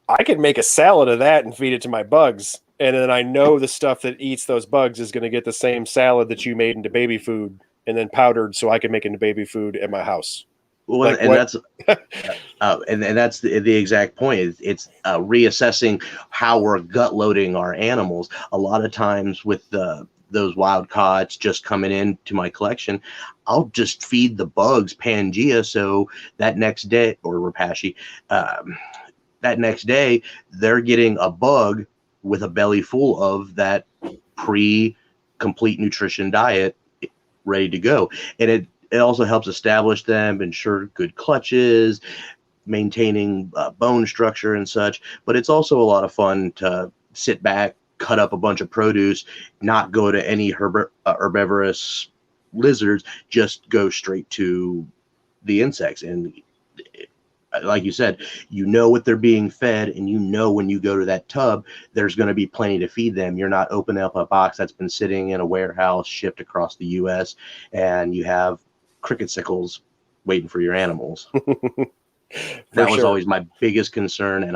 I could make a salad of that and feed it to my bugs. And then I know the stuff that eats those bugs is going to get the same salad that you made into baby food and then powdered, so I can make into baby food at my house. Well, like, and that's and that's the exact point. It's reassessing how we're gut loading our animals. A lot of times with those wild caughts just coming into my collection, I'll just feed the bugs Pangea, so that next day, or Rapashi, that next day they're getting a bug with a belly full of that complete nutrition diet ready to go. And it also helps establish them, ensure good clutches, maintaining bone structure and such. But it's also a lot of fun to sit back, cut up a bunch of produce, not go to any herbivorous lizards, just go straight to the insects. And like you said, what they're being fed, and when you go to that tub, there's going to be plenty to feed them. You're not opening up a box that's been sitting in a warehouse shipped across the U.S., and you have cricket sickles waiting for your animals. That was always my biggest concern. And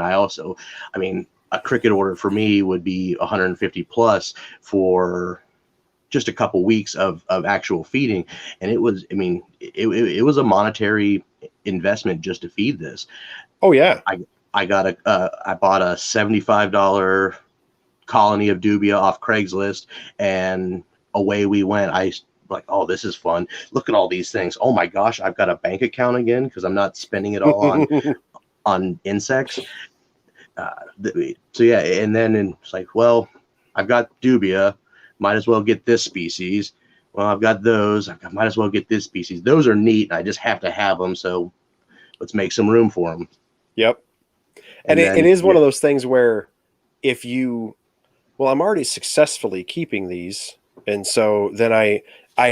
a cricket order for me would be 150 plus for just a couple weeks of actual feeding. And it was a monetary investment just to feed this. Oh yeah. I bought a $75 colony of dubia off Craigslist, and away we went. Like, oh, this is fun. Look at all these things. Oh my gosh, I've got a bank account again because I'm not spending it all on insects. So yeah, and then it's like, well, I've got dubia, might as well get this species. Well, I've got those. I might as well get this species. Those are neat. I just have to have them. So let's make some room for them. Yep. And it is one of those things where I'm already successfully keeping these. And so then I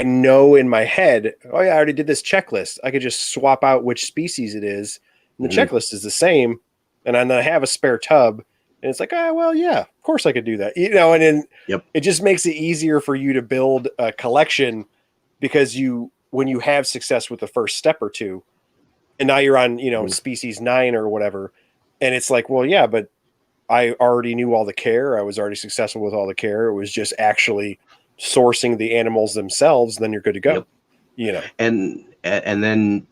know in my head, oh yeah, I already did this checklist. I could just swap out which species it is. And the checklist is the same. And then I have a spare tub. And it's like, well, yeah, of course I could do that. And then it just makes it easier for you to build a collection, because when you have success with the first step or two, and now you're on, species 9 or whatever. And it's like, well, yeah, but I already knew all the care. I was already successful with all the care. It was just actually sourcing the animals themselves. Then you're good to go. And then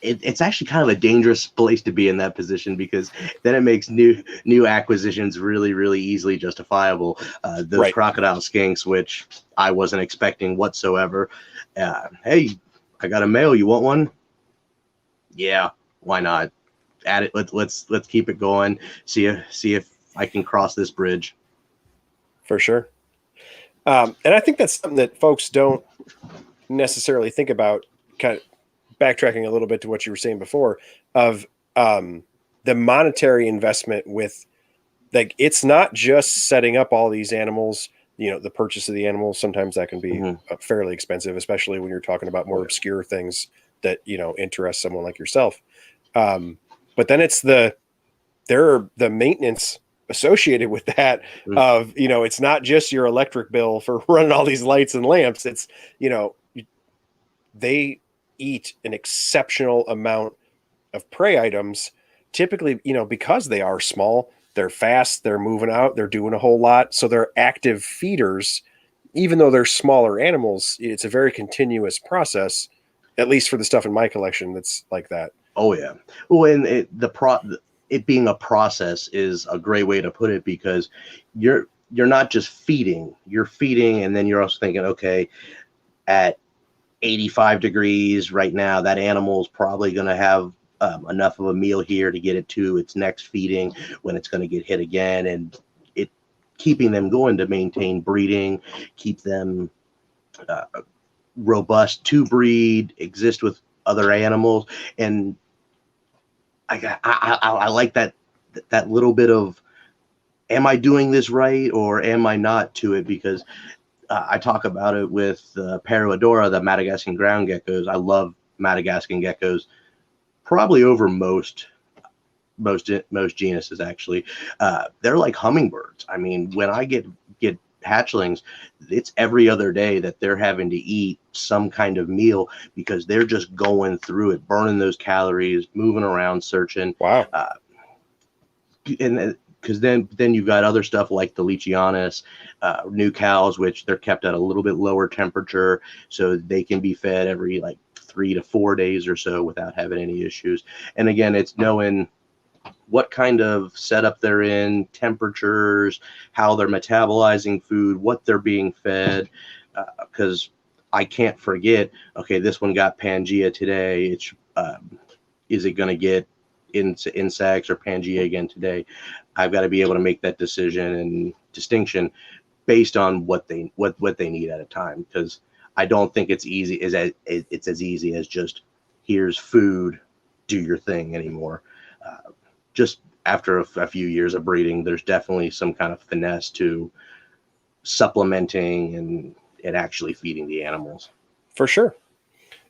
it's actually kind of a dangerous place to be in that position, because then it makes new acquisitions really, really easily justifiable. Those crocodile skinks, which I wasn't expecting whatsoever. Hey, I got a male. You want one? Yeah, why not? Add it. Let's keep it going. See if I can cross this bridge. For sure. And I think that's something that folks don't necessarily think about, kind of backtracking a little bit to what you were saying before, of the monetary investment with, like, it's not just setting up all these animals, the purchase of the animals. Sometimes that can be fairly expensive, especially when you're talking about more obscure things that, interests someone like yourself. But then it's the maintenance associated with that of, it's not just your electric bill for running all these lights and lamps. It's, they eat an exceptional amount of prey items, typically, because they are small, they're fast, they're moving out, they're doing a whole lot. So they're active feeders. Even though they're smaller animals, it's a very continuous process, at least for the stuff in my collection that's like that. Oh yeah. Well, and it being a process is a great way to put it, because you're not just feeding, you're feeding, and then you're also thinking, okay, at 85 degrees right now, that animal is probably going to have enough of a meal here to get it to its next feeding when it's going to get hit again, and it keeping them going to maintain breeding, keep them robust to breed, exist with other animals. And I like that little bit of, am I doing this right or am I not to it? Because I talk about it with Paradora, the Madagascan ground geckos. I love Madagascan geckos, probably over most genuses actually. They're like hummingbirds. I mean, when I get hatchlings, it's every other day that they're having to eat some kind of meal, because they're just going through it, burning those calories, moving around, searching. Wow. And because then you've got other stuff like the Iguanas, new cows, which they're kept at a little bit lower temperature, so they can be fed every like 3 to 4 days or so without having any issues. And again, it's knowing what kind of setup they're in, temperatures, how they're metabolizing food, what they're being fed, because I can't forget, okay, this one got Pangea today. It's is it going to get insects or Pangea again today? I've got to be able to make that decision and distinction based on what they need at a time, because I don't think it's as easy as just here's food, do your thing anymore. Just after a few years of breeding, there's definitely some kind of finesse to supplementing and actually feeding the animals. For sure.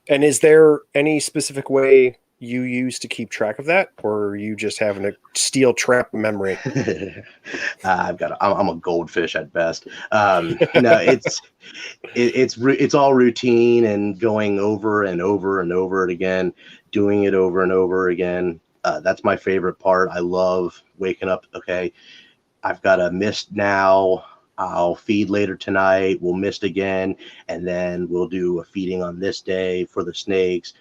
And is there any specific way you use to keep track of that, or are you just having a steel trap memory? I'm a goldfish at best. No, it's all routine and going over and over and over it again, doing it over and over again. That's my favorite part. I love waking up. Okay, I've got a mist now. I'll feed later tonight. We'll mist again, and then we'll do a feeding on this day for the snakes.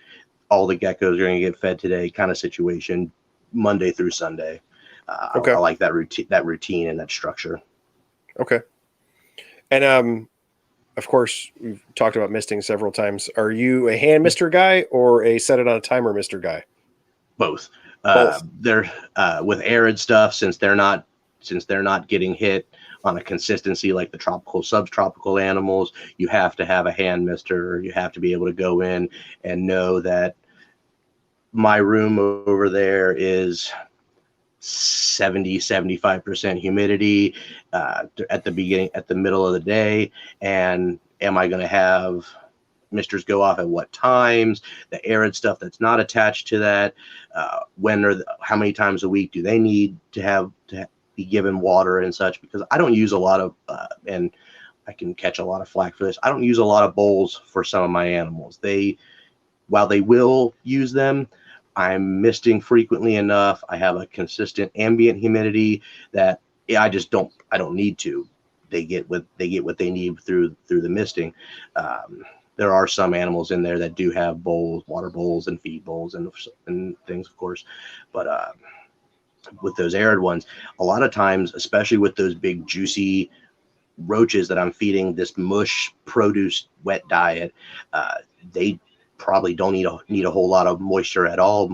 All the geckos are going to get fed today, kind of situation, Monday through Sunday. Okay. I like that routine and that structure. Okay. And of course, we've talked about misting several times. Are you a hand mister guy or a set it on a timer mister guy? Both. They're with arid stuff, since they're not getting hit on a consistency like the tropical, subtropical animals. You have to have a hand mister. You have to be able to go in and know that my room over there is 70-75% humidity at the middle of the day, and am I going to have misters go off at what times? The arid stuff that's not attached to that, how many times a week do they need to be given water and such? Because I don't use a lot of and I can catch a lot of flack for this, I don't use a lot of bowls for some of my animals. While they will use them, I'm misting frequently enough. I have a consistent ambient humidity that I don't need to. They get what they need through the misting. There are some animals in there that do have bowls, water bowls and feed bowls and things, of course. But with those arid ones, a lot of times, especially with those big juicy roaches that I'm feeding this mush produce wet diet, they probably don't need a whole lot of moisture at all.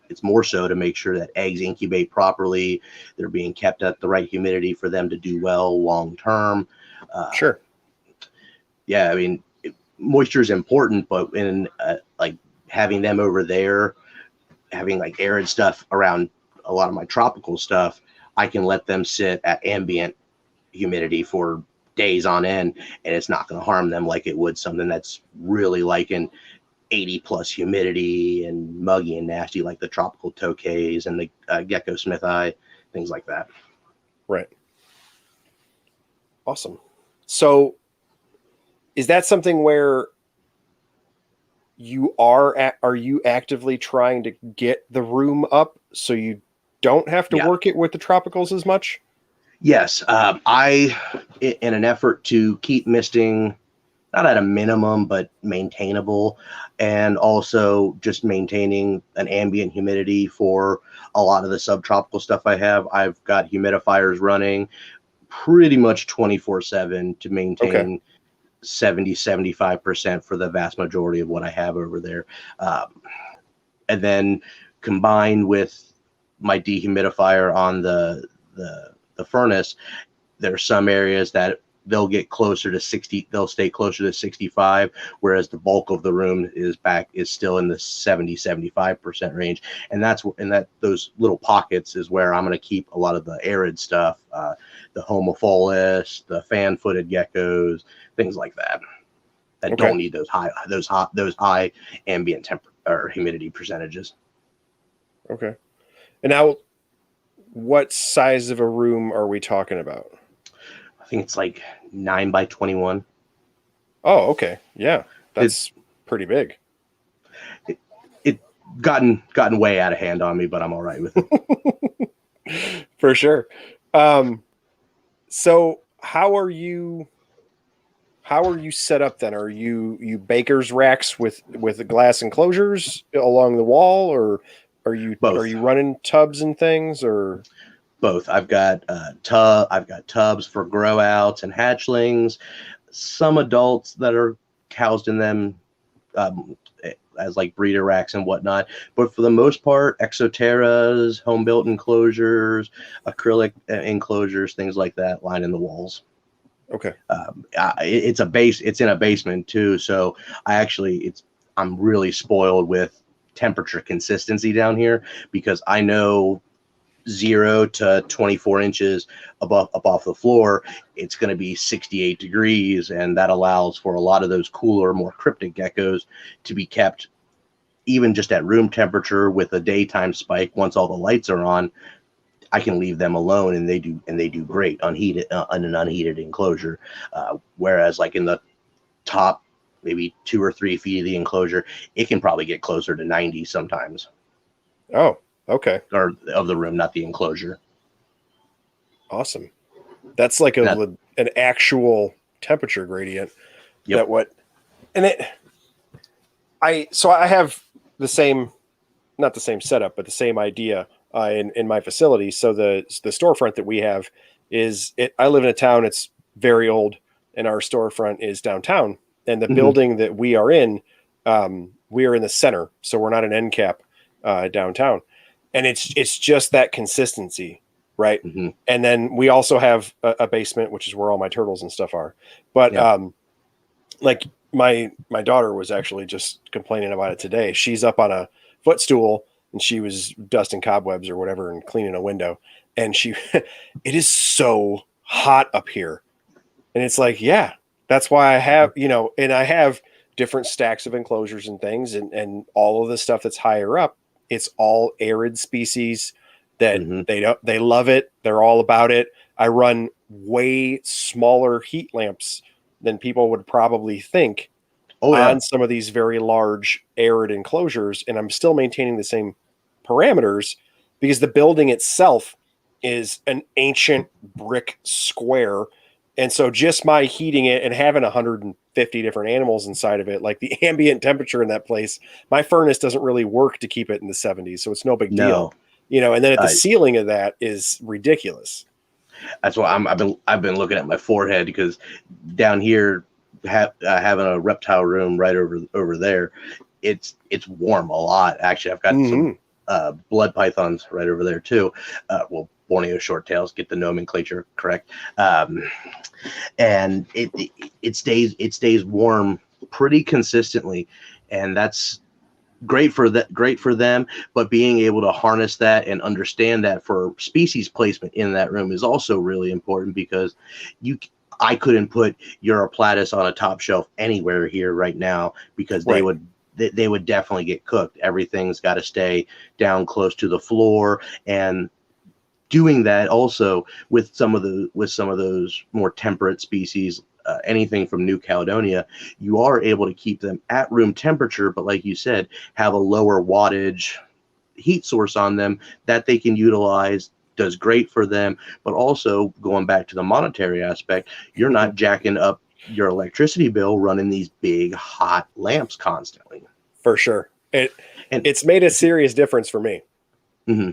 It's more so to make sure that eggs incubate properly, they're being kept at the right humidity for them to do well long term. Sure. Yeah, I mean, moisture is important, but in like having them over there, having like arid stuff around a lot of my tropical stuff, I can let them sit at ambient humidity for days on end, and it's not going to harm them like it would something that's really liking 80 plus humidity and muggy and nasty, like the tropical tokays and the gecko smith eye, things like that. Right. Awesome. So is that something where you are you actively trying to get the room up so you don't have to work it with the tropicals as much? Yes. I, in an effort to keep misting, not at a minimum, but maintainable, and also just maintaining an ambient humidity for a lot of the subtropical stuff I have, I've got humidifiers running pretty much 24/7 to maintain 70-75% for the vast majority of what I have over there. And then combined with my dehumidifier on the furnace, there's some areas that they'll get closer to 60, they'll stay closer to 65, whereas the bulk of the room is still in the 70-75% range. And those little pockets is where I'm going to keep a lot of the arid stuff, the homophilus, the fan-footed geckos, things like that don't need those high ambient temperature or humidity percentages. Okay. And now, what size of a room are we talking about? I think it's like 9 by 21. Oh, okay. Yeah, that's pretty big. It gotten way out of hand on me, but I'm all right with it. For sure. So how are you set up then? Are you baker's racks with the glass enclosures along the wall, or are you running tubs and things, or both? I've got tubs for grow outs and hatchlings, some adults that are housed in them as like breeder racks and whatnot, but for the most part, exoterras, home built enclosures, acrylic enclosures, things like that, lining the walls. Okay. It's in a basement too, so I'm really spoiled with temperature consistency down here, because I know 0 to 24 inches above the floor, it's going to be 68 degrees, and that allows for a lot of those cooler, more cryptic geckos to be kept even just at room temperature with a daytime spike. Once all the lights are on, I can leave them alone, and they do great unheated in an unheated enclosure. Whereas like in the top maybe 2 or 3 feet of the enclosure, it can probably get closer to 90 sometimes. Oh, okay. Or of the room, not the enclosure. Awesome. That's like an actual temperature gradient. Yep. I have the same, not the same setup, but the same idea in my facility. So the storefront that we have I live in a town, it's very old, and our storefront is downtown, and the building that we are in the center. So we're not an end cap downtown, and it's just that consistency. Right. Mm-hmm. And then we also have a basement, which is where all my turtles and stuff are. But like my daughter was actually just complaining about it today. She's up on a footstool, and she was dusting cobwebs or whatever and cleaning a window. And it is so hot up here. And it's like, yeah, that's why I have, and I have different stacks of enclosures and things, and all of the stuff that's higher up, it's all arid species that they love it. They're all about it. I run way smaller heat lamps than people would probably think on some of these very large arid enclosures. And I'm still maintaining the same parameters because the building itself is an ancient brick square. And so just my heating it and having 150 different animals inside of it, like the ambient temperature in that place, my furnace doesn't really work to keep it in the 70s. So it's no big deal. And then at the ceiling of that is ridiculous. That's why I've been looking at my forehead, because down here, having a reptile room right over there, it's warm a lot. Actually, I've got some blood pythons right over there too. Borneo shorttails, get the nomenclature correct. And it stays warm pretty consistently, and that's great for them, but being able to harness that and understand that for species placement in that room is also really important, because I couldn't put Europlatus on a top shelf anywhere here right now, because they would they would definitely get cooked. Everything's got to stay down close to the floor, and doing that also with some of those more temperate species, anything from New Caledonia, you are able to keep them at room temperature, but like you said, have a lower wattage heat source on them that they can utilize. Does great for them, but also going back to the monetary aspect, you're not jacking up your electricity bill running these big hot lamps constantly. For sure. It's made a serious difference for me. Mm-hmm.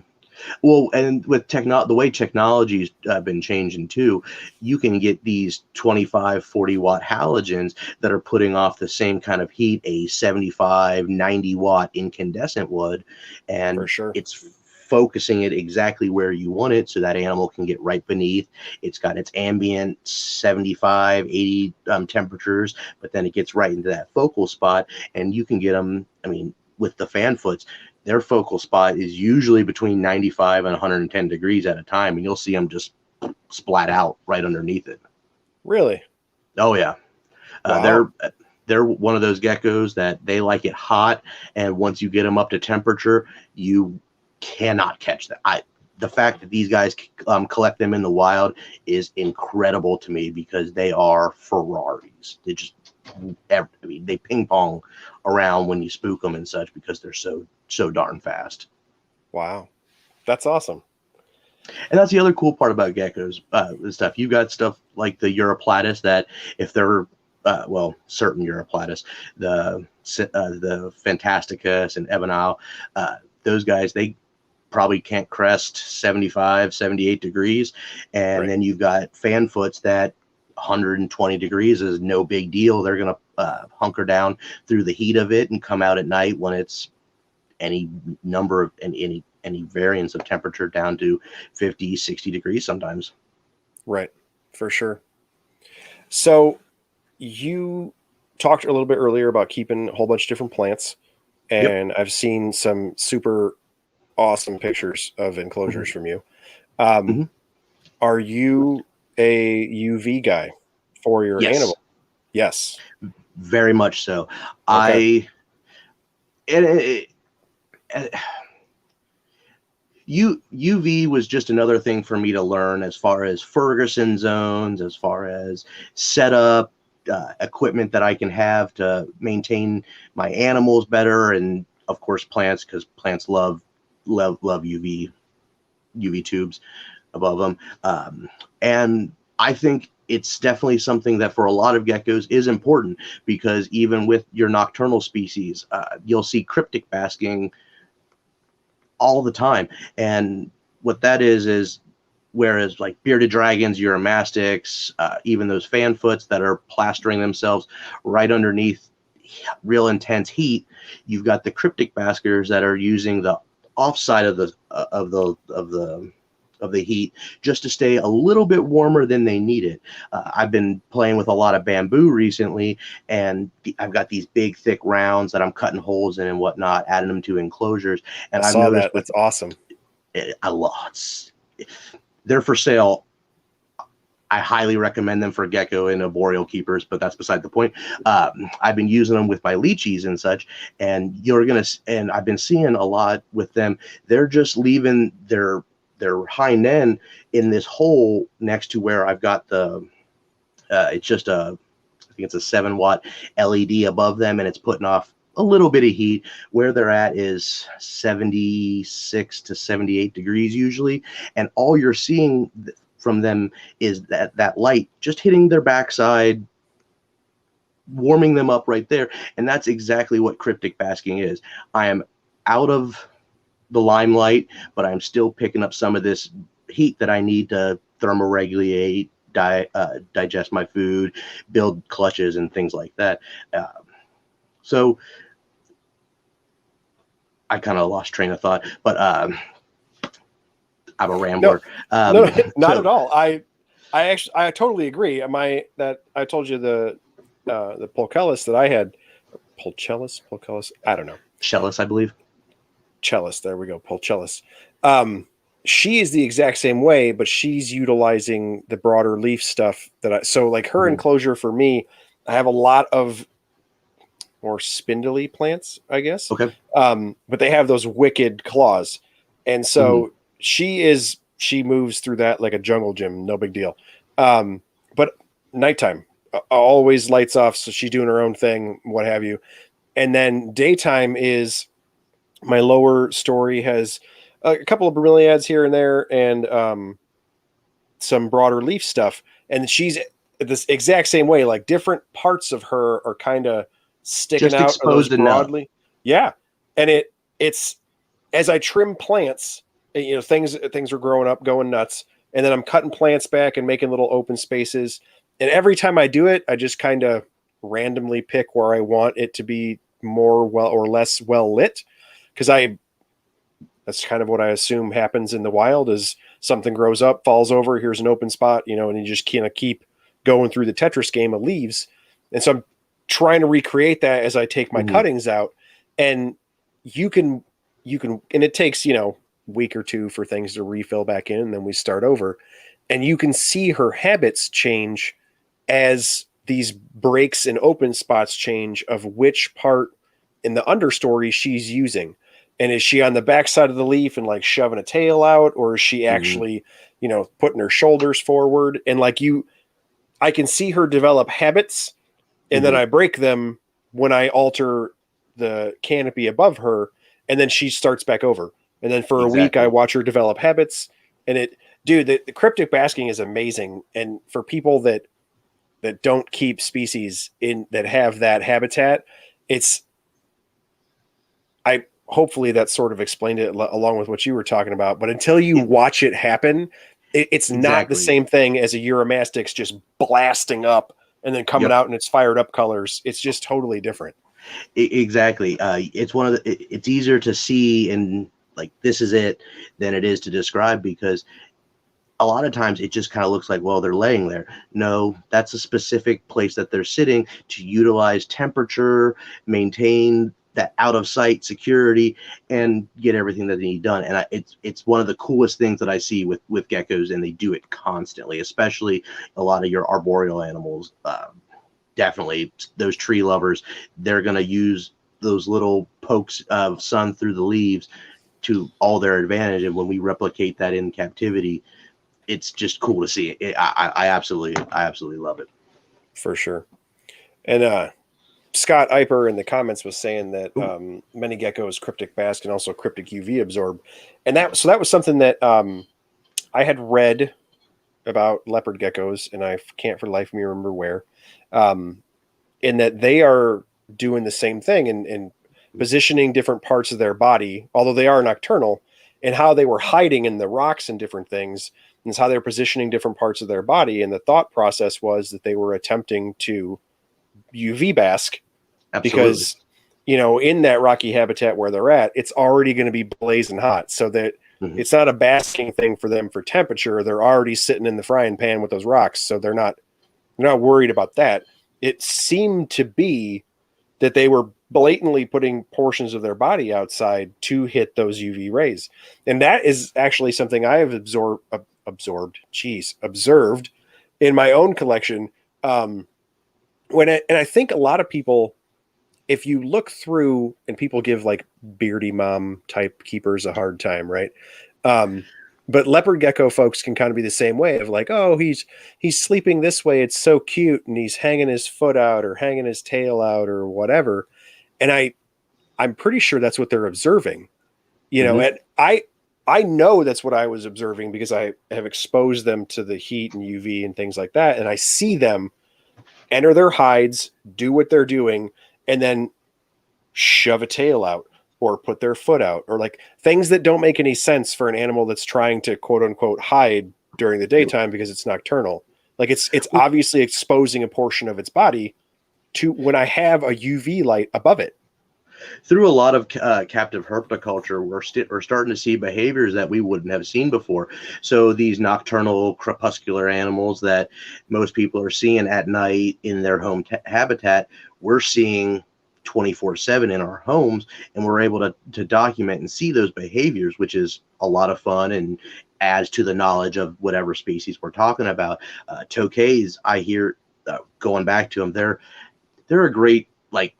Well, and with the way technology's been changing too, you can get these 25, 40 watt halogens that are putting off the same kind of heat a 75, 90 watt incandescent would. And for sure, it's focusing it exactly where you want it so that animal can get right beneath. It's got its ambient 75, 80 temperatures, but then it gets right into that focal spot, and you can get them, I mean, with the fan foots, their focal spot is usually between 95 and 110 degrees at a time, and you'll see them just splat out right underneath it. Really? Oh yeah. Wow. They're one of those geckos that they like it hot, and once you get them up to temperature, you cannot catch them. The fact that these guys collect them in the wild is incredible to me, because they are Ferraris. They just, I mean, they ping pong around when you spook them and such, because they're so darn fast. Wow, that's awesome. And that's the other cool part about geckos. The stuff you got, stuff like the Europlatus, that if they're certain Europlatus, the Fantasticus and Ebonile, those guys, they probably can't crest 75, 78 degrees. And right. Then you've got fanfoots that 120 degrees is no big deal. They're going to hunker down through the heat of it and come out at night when it's any number of any variance of temperature down to 50, 60 degrees sometimes. Right. For sure. So you talked a little bit earlier about keeping a whole bunch of different plants, and I've seen some super awesome pictures of enclosures from you. Are you a UV guy for your animal? Yes. Very much so. Okay. UV was just another thing for me to learn, as far as Ferguson zones, as far as setup, equipment that I can have to maintain my animals better, and of course plants, because plants love UV tubes above them. And I think it's definitely something that for a lot of geckos is important, because even with your nocturnal species, you'll see cryptic basking all the time. And what that is whereas like bearded dragons, uromastics, even those fanfoots that are plastering themselves right underneath real intense heat, you've got the cryptic baskers that are using the offside of the heat just to stay a little bit warmer than they need it. I've been playing with a lot of bamboo recently, and I've got these big thick rounds that I'm cutting holes in and whatnot, adding them to enclosures. And I saw that. That's awesome. A lot. They're for sale. I highly recommend them for gecko and arboreal keepers, but that's beside the point. I've been using them with my lychees and such, and I've been seeing a lot with them. They're just leaving their hind end in this hole next to where I've got it's just I think it's a 7-watt LED above them, and it's putting off a little bit of heat. Where they're at is 76 to 78 degrees usually, and all you're seeing from them is that light just hitting their backside, warming them up right there. And that's exactly what cryptic basking is. I am out of the limelight, but I'm still picking up some of this heat that I need to thermoregulate, digest my food, build clutches and things like that. So I kind of lost train of thought, but I'm a rambler. No, not at all. I totally agree. I told you the Pulchellus that I had. Pulchellus? I don't know. Chellis, I believe. Chellis. There we go. Pulchellus. She is the exact same way, but she's utilizing the broader leaf stuff so like her enclosure for me, I have a lot of more spindly plants, I guess. Okay. But they have those wicked claws. And so Mhm. she moves through that like a jungle gym, no big deal. But nighttime always lights off, so she's doing her own thing, what have you. And then daytime is my lower story has a couple of bromeliads here and there, and some broader leaf stuff. And she's this exact same way, like different parts of her are kind of sticking Just out of those exposed enough. broadly. Yeah. And it's as I trim plants, things are growing up, going nuts. And then I'm cutting plants back and making little open spaces. And every time I do it, I just kind of randomly pick where I want it to be more well or less well lit. Because that's kind of what I assume happens in the wild is something grows up, falls over, here's an open spot, and you just kind of keep going through the Tetris game of leaves. And so I'm trying to recreate that as I take my cuttings out. And you can, and it takes, week or two for things to refill back in, and then we start over. And you can see her habits change as these breaks and open spots change of which part in the understory she's using. And is she on the backside of the leaf and like shoving a tail out, or is she actually, putting her shoulders forward? And like I can see her develop habits, and then I break them when I alter the canopy above her, and then she starts back over. And then for a week, I watch her develop habits. And the cryptic basking is amazing. And for people that don't keep species in that have that habitat, hopefully that sort of explained it along with what you were talking about. But until you watch it happen, it's not the same thing as a Eurymastix just blasting up and then coming out in its fired up colors. It's just totally different. Exactly. It's easier to see and like, this is it, than it is to describe, because a lot of times it just kind of looks like, well, they're laying there. No, that's a specific place that they're sitting to utilize temperature, maintain that out of sight security, and get everything that they need done. And it's one of the coolest things that I see with geckos, and they do it constantly, especially a lot of your arboreal animals. Definitely those tree lovers, they're going to use those little pokes of sun through the leaves to all their advantage. And when we replicate that in captivity, it's just cool to see it. I absolutely love it. For sure. And Scott Eiper in the comments was saying that many geckos cryptic bask and also cryptic UV absorb. And that was something that I had read about leopard geckos, and I can't for the life of me remember where, in that they are doing the same thing and positioning different parts of their body, although they are nocturnal, and how they were hiding in the rocks and different things, and it's how they're positioning different parts of their body. And the thought process was that they were attempting to UV bask. Absolutely. Because, in that rocky habitat where they're at, it's already going to be blazing hot, so that it's not a basking thing for them for temperature. They're already sitting in the frying pan with those rocks, so they're not worried about that. It seemed to be that they were blatantly putting portions of their body outside to hit those UV rays. And that is actually something I have observed in my own collection. And I think a lot of people, if you look through, and people give like beardy mom type keepers a hard time, right? But leopard gecko folks can kind of be the same way of like, oh, he's sleeping this way, it's so cute, and he's hanging his foot out or hanging his tail out or whatever. And I'm pretty sure that's what they're observing, and I know that's what I was observing because I have exposed them to the heat and UV and things like that. And I see them enter their hides, do what they're doing, and then shove a tail out or put their foot out, or like things that don't make any sense for an animal that's trying to quote unquote hide during the daytime because it's nocturnal. Like it's obviously exposing a portion of its body to when I have a UV light above it. Through a lot of captive herpetoculture, we're starting to see behaviors that we wouldn't have seen before. So these nocturnal crepuscular animals that most people are seeing at night in their home habitat, we're seeing 24/7 in our homes, and we're able to document and see those behaviors, which is a lot of fun and adds to the knowledge of whatever species we're talking about. Tokays, I hear, going back to them, they're a great, like,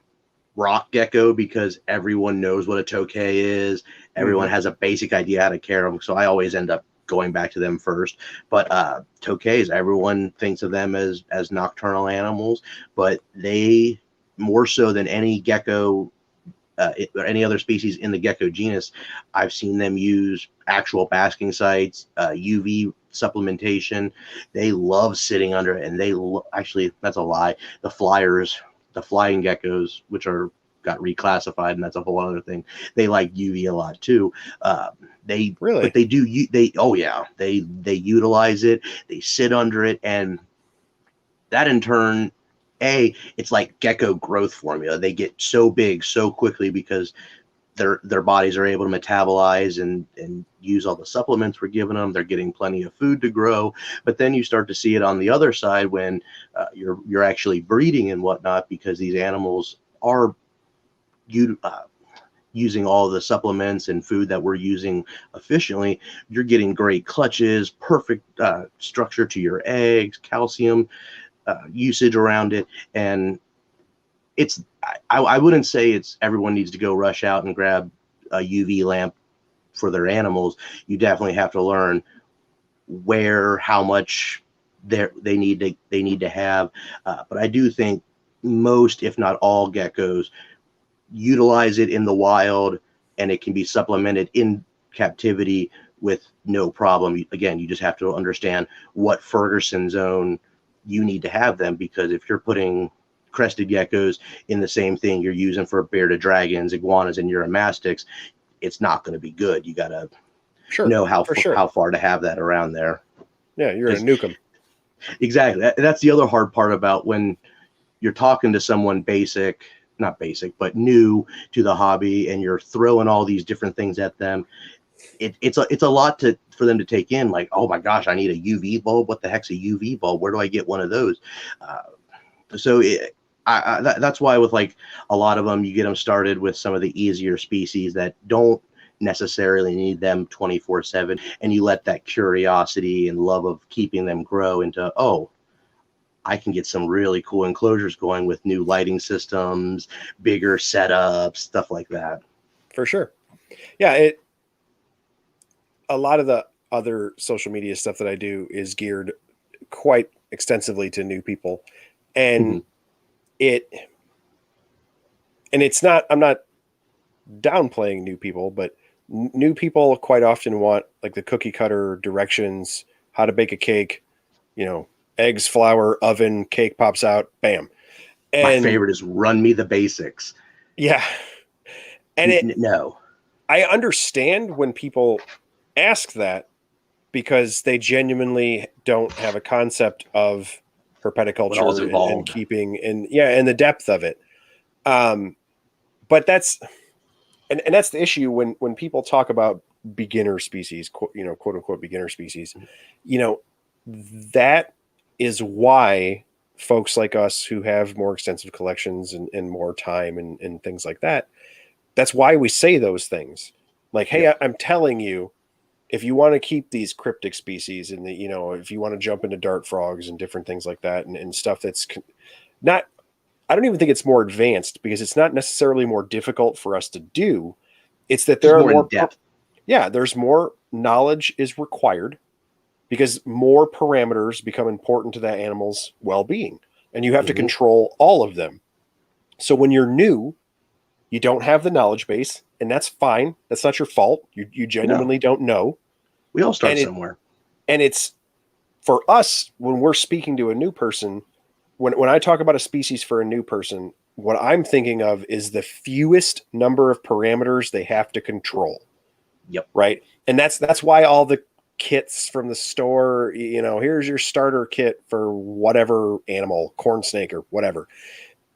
rock gecko because everyone knows what a tokay is. Everyone has a basic idea how to care them. So I always end up going back to them first. But tokays, everyone thinks of them as nocturnal animals, but they, more so than any gecko or any other species in the gecko genus, I've seen them use actual basking sites, UV supplementation. They love sitting under it, and actually, that's a lie. The flying geckos, which got reclassified, and that's a whole other thing. They like UV a lot too. Really? But they do. Oh yeah, they utilize it. They sit under it, and that in turn, it's like gecko growth formula. They get so big so quickly because their bodies are able to metabolize and use all the supplements we're giving them. They're getting plenty of food to grow. But then you start to see it on the other side when you're actually breeding and whatnot, because these animals are using all the supplements and food that we're using efficiently. You're getting great clutches, perfect structure to your eggs, calcium usage around it. And I wouldn't say it's everyone needs to go rush out and grab a UV lamp for their animals. You definitely have to learn how much they need to have. But I do think most, if not all, geckos utilize it in the wild, and it can be supplemented in captivity with no problem. Again, you just have to understand what Ferguson zone you need to have them, because if you're putting crested geckos in the same thing you're using for bearded dragons, iguanas, and uromastyx, it's not going to be good. You got to know how far to have that around there. Yeah, you're going to nuke them. Exactly. That's the other hard part about when you're talking to someone not basic, but new to the hobby, and you're throwing all these different things at them. It's a lot for them to take in. Like, oh my gosh, I need a UV bulb. What the heck's a UV bulb? Where do I get one of those? That's why with like a lot of them, you get them started with some of the easier species that don't necessarily need them 24/7, and you let that curiosity and love of keeping them grow into, oh, I can get some really cool enclosures going with new lighting systems, bigger setups, stuff like that. For sure. Yeah, a lot of the other social media stuff that I do is geared quite extensively to new people. And it's not, I'm not downplaying new people, but new people quite often want like the cookie cutter directions, how to bake a cake, eggs, flour, oven, cake pops out, bam. And my favorite is run me the basics. Yeah. And no, I understand when people ask that, because they genuinely don't have a concept of herpetoculture and keeping and the depth of it. But that's that's the issue when people talk about beginner species, quote unquote beginner species, that is why folks like us who have more extensive collections and more time and things like that, that's why we say those things. Like, hey, I'm telling you, if you want to keep these cryptic species and if you want to jump into dart frogs and different things like that and stuff that's not, I don't even think it's more advanced, because it's not necessarily more difficult for us to do. It's that there are more depth. There's more knowledge is required, because more parameters become important to that animal's well-being, and you have to control all of them. So when you're new, you don't have the knowledge base, and that's fine. That's not your fault. You genuinely don't know. We all start somewhere. And it's, for us, when we're speaking to a new person, when I talk about a species for a new person, what I'm thinking of is the fewest number of parameters they have to control. Yep. Right. And that's why all the kits from the store, here's your starter kit for whatever animal, corn snake or whatever.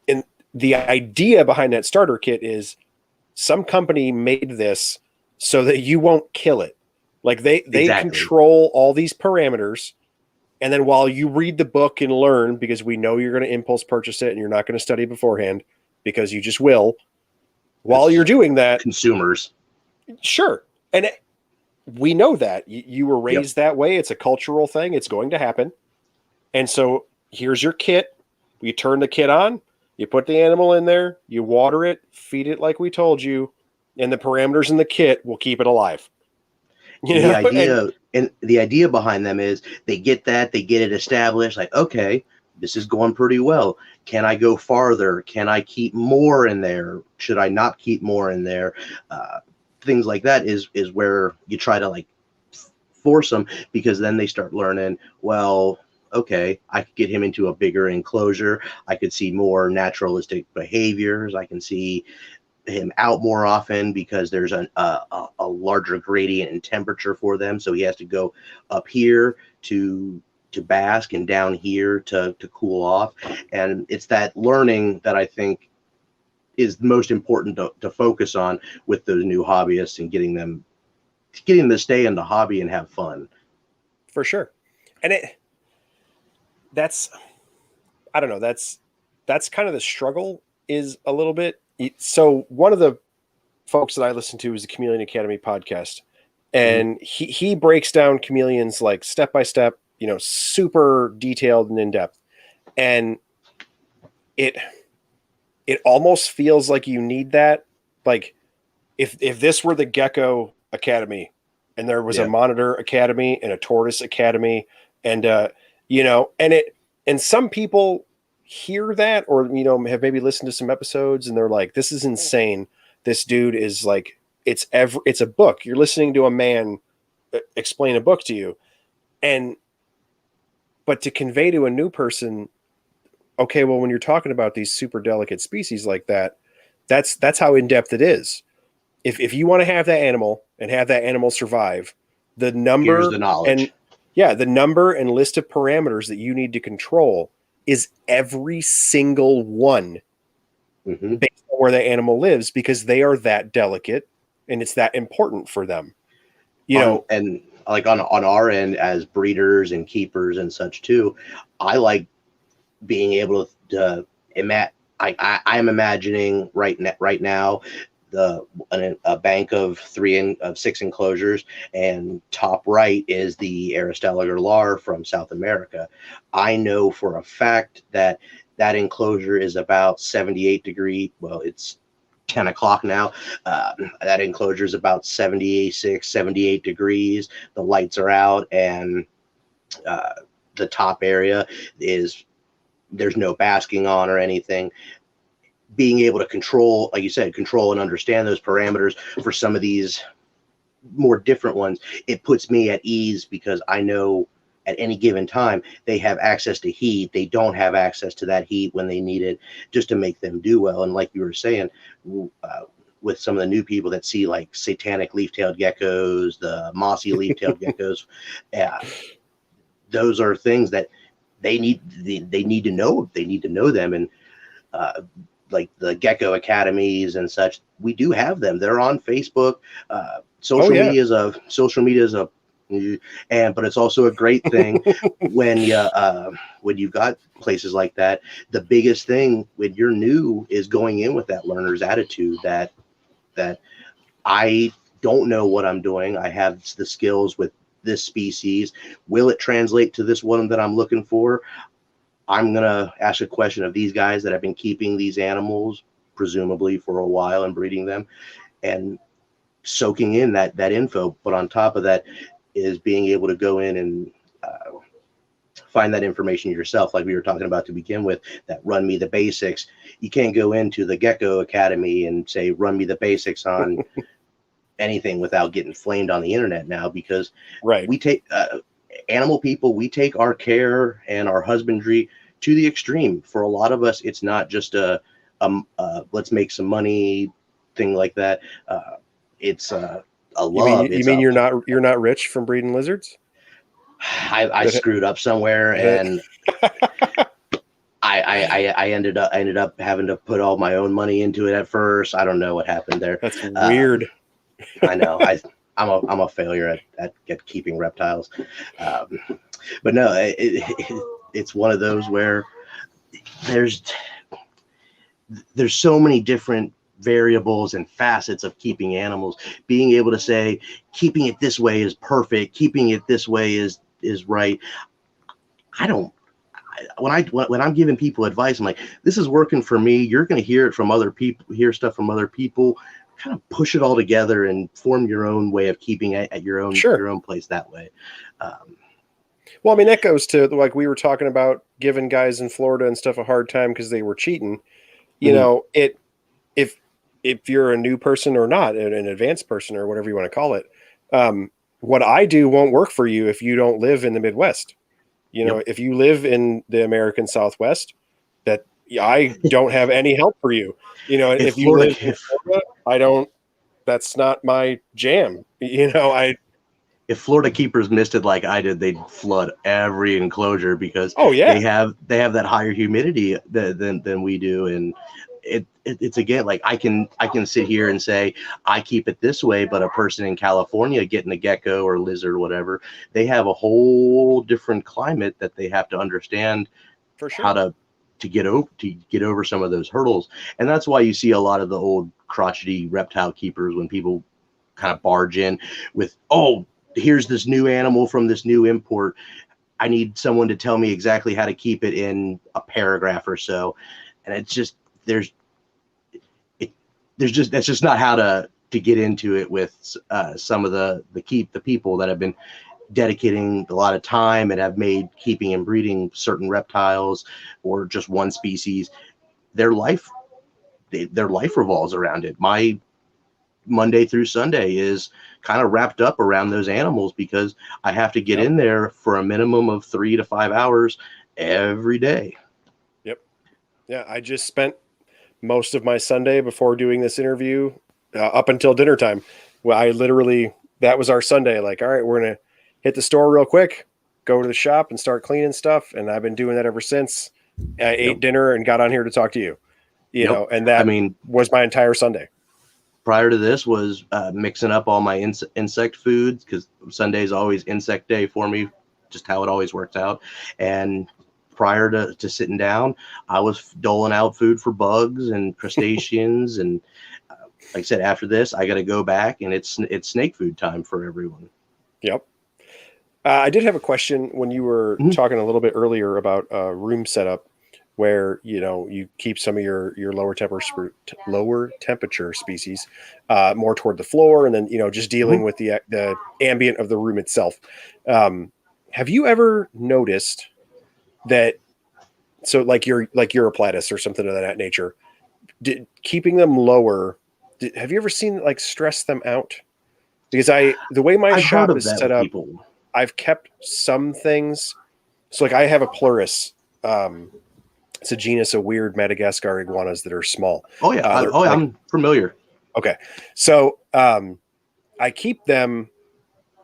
And the idea behind that starter kit is some company made this so that you won't kill it. Like they control all these parameters. And then while you read the book and learn, because we know you're going to impulse purchase it and you're not going to study beforehand, because you just will. While you're doing that, consumers. Sure. And we know that you were raised that way. It's a cultural thing. It's going to happen. And so here's your kit. You turn the kit on. You put the animal in there, you water it, feed it like we told you, and the parameters in the kit will keep it alive. And the idea behind them is they get it established, like, okay, this is going pretty well. Can I go farther? Can I keep more in there? Should I not keep more in there? Things like that is where you try to like force them, because then they start learning, well, okay, I could get him into a bigger enclosure. I could see more naturalistic behaviors. I can see him out more often because there's a larger gradient in temperature for them. So he has to go up here to bask and down here to cool off. And it's that learning that I think is most important to focus on with those new hobbyists, and getting them to stay in the hobby and have fun. For sure. And that's kind of the struggle, is a little bit. So one of the folks that I listen to is the Chameleon Academy podcast, and he breaks down chameleons like step by step, super detailed and in depth. And it almost feels like you need that. Like if this were the Gecko Academy, and there was a Monitor Academy and a Tortoise Academy, and and some people hear that, or have maybe listened to some episodes, and they're like, this is insane. This dude is like, it's a book. You're listening to a man explain a book to you. But to convey to a new person, okay, well, when you're talking about these super delicate species like that, that's how in-depth it is. If you want to have that animal and have that animal survive, the number, here's the knowledge. the number and list of parameters that you need to control is every single one based on where the animal lives, because they are that delicate and it's that important for them. And like on our end as breeders and keepers and such too, I like being able to I'm imagining right now a bank of 6 enclosures, and top right is the Aristella lar from South America. I know for a fact that enclosure is about 78 degree. Well, it's 10 o'clock now. That enclosure is about 78 degrees. The lights are out, and the top area there's no basking on or anything. Being able to control, like you said, and understand those parameters for some of these more different ones, it puts me at ease, because I know at any given time they have access to heat. They don't have access to that heat when they need it, just to make them do well. And like you were saying, with some of the new people that see like satanic leaf-tailed geckos, the mossy leaf-tailed geckos, those are things that they need to know. They need to know them. And like the Gecko Academies and such, we do have them. They're on Facebook. Social media is but it's also a great thing when you've got places like that. The biggest thing when you're new is going in with that learner's attitude that I don't know what I'm doing. I have the skills with this species. Will it translate to this one that I'm looking for? I'm going to ask a question of these guys that have been keeping these animals, presumably for a while, and breeding them, and soaking in that info. But on top of that is being able to go in and find that information yourself, like we were talking about to begin with, that run me the basics. You can't go into the Gecko Academy and say, run me the basics on anything without getting flamed on the internet now, because we take animal people, we take our care and our husbandry to the extreme. For a lot of us, it's not just a let's make some money thing like that. It's a love. You mean you're not rich from breeding lizards? I screwed up somewhere, and I ended up having to put all my own money into it at first. I don't know what happened there. That's weird. I know. I'm a failure at keeping reptiles. But no, it's one of those where there's so many different variables and facets of keeping animals. Being able to say, keeping it this way is perfect, keeping it this way is right. when I'm giving people advice, I'm like, this is working for me. You're going to hear it from other people, hear stuff from other people, kind of push it all together and form your own way of keeping it at your own place that way. Well, I mean, that goes to like we were talking about giving guys in Florida and stuff a hard time because they were cheating. You know, if you're a new person or not, an advanced person or whatever you want to call it, what I do won't work for you if you don't live in the Midwest. You know, if you live in the American Southwest, that I don't have any help for you. You know, if you live in Florida, I don't. That's not my jam. You know, if Florida keepers missed it like I did, they'd flood every enclosure because they have that higher humidity than we do, and it's again like I can sit here and say I keep it this way, but a person in California getting a gecko or lizard or whatever, they have a whole different climate that they have to understand for sure. how to get over some of those hurdles, and that's why you see a lot of the old crotchety reptile keepers when people kind of barge in with, oh, here's this new animal from this new import. I need someone to tell me exactly how to keep it in a paragraph or so. And it's just, that's just not how to get into it with some of the people that have been dedicating a lot of time and have made keeping and breeding certain reptiles or just one species, their life revolves around it. My Monday through Sunday is kind of wrapped up around those animals because I have to get in there for a minimum of 3 to 5 hours every day. Yep. Yeah. I just spent most of my Sunday before doing this interview up until dinner time. Well, that was our Sunday. Like, all right, we're going to hit the store real quick, go to the shop and start cleaning stuff. And I've been doing that ever since. I ate dinner and got on here to talk to you, you know, and that was my entire Sunday. Prior to this was mixing up all my insect foods because Sunday is always insect day for me, just how it always works out. And prior to sitting down, I was doling out food for bugs and crustaceans. And like I said, after this, I got to go back and it's snake food time for everyone. Yep. I did have a question when you were talking a little bit earlier about room setup, where you keep some of your lower temperature species more toward the floor, and then just dealing with the ambient of the room itself. Have you ever noticed that? So like your Platypus or something of that nature, keeping them lower. Have you ever seen like stress them out? Because the way my shop is set up, I've kept some things. So like I have a pleuris. It's a genus of weird Madagascar iguanas that are small. Oh yeah, I'm familiar. Okay, so I keep them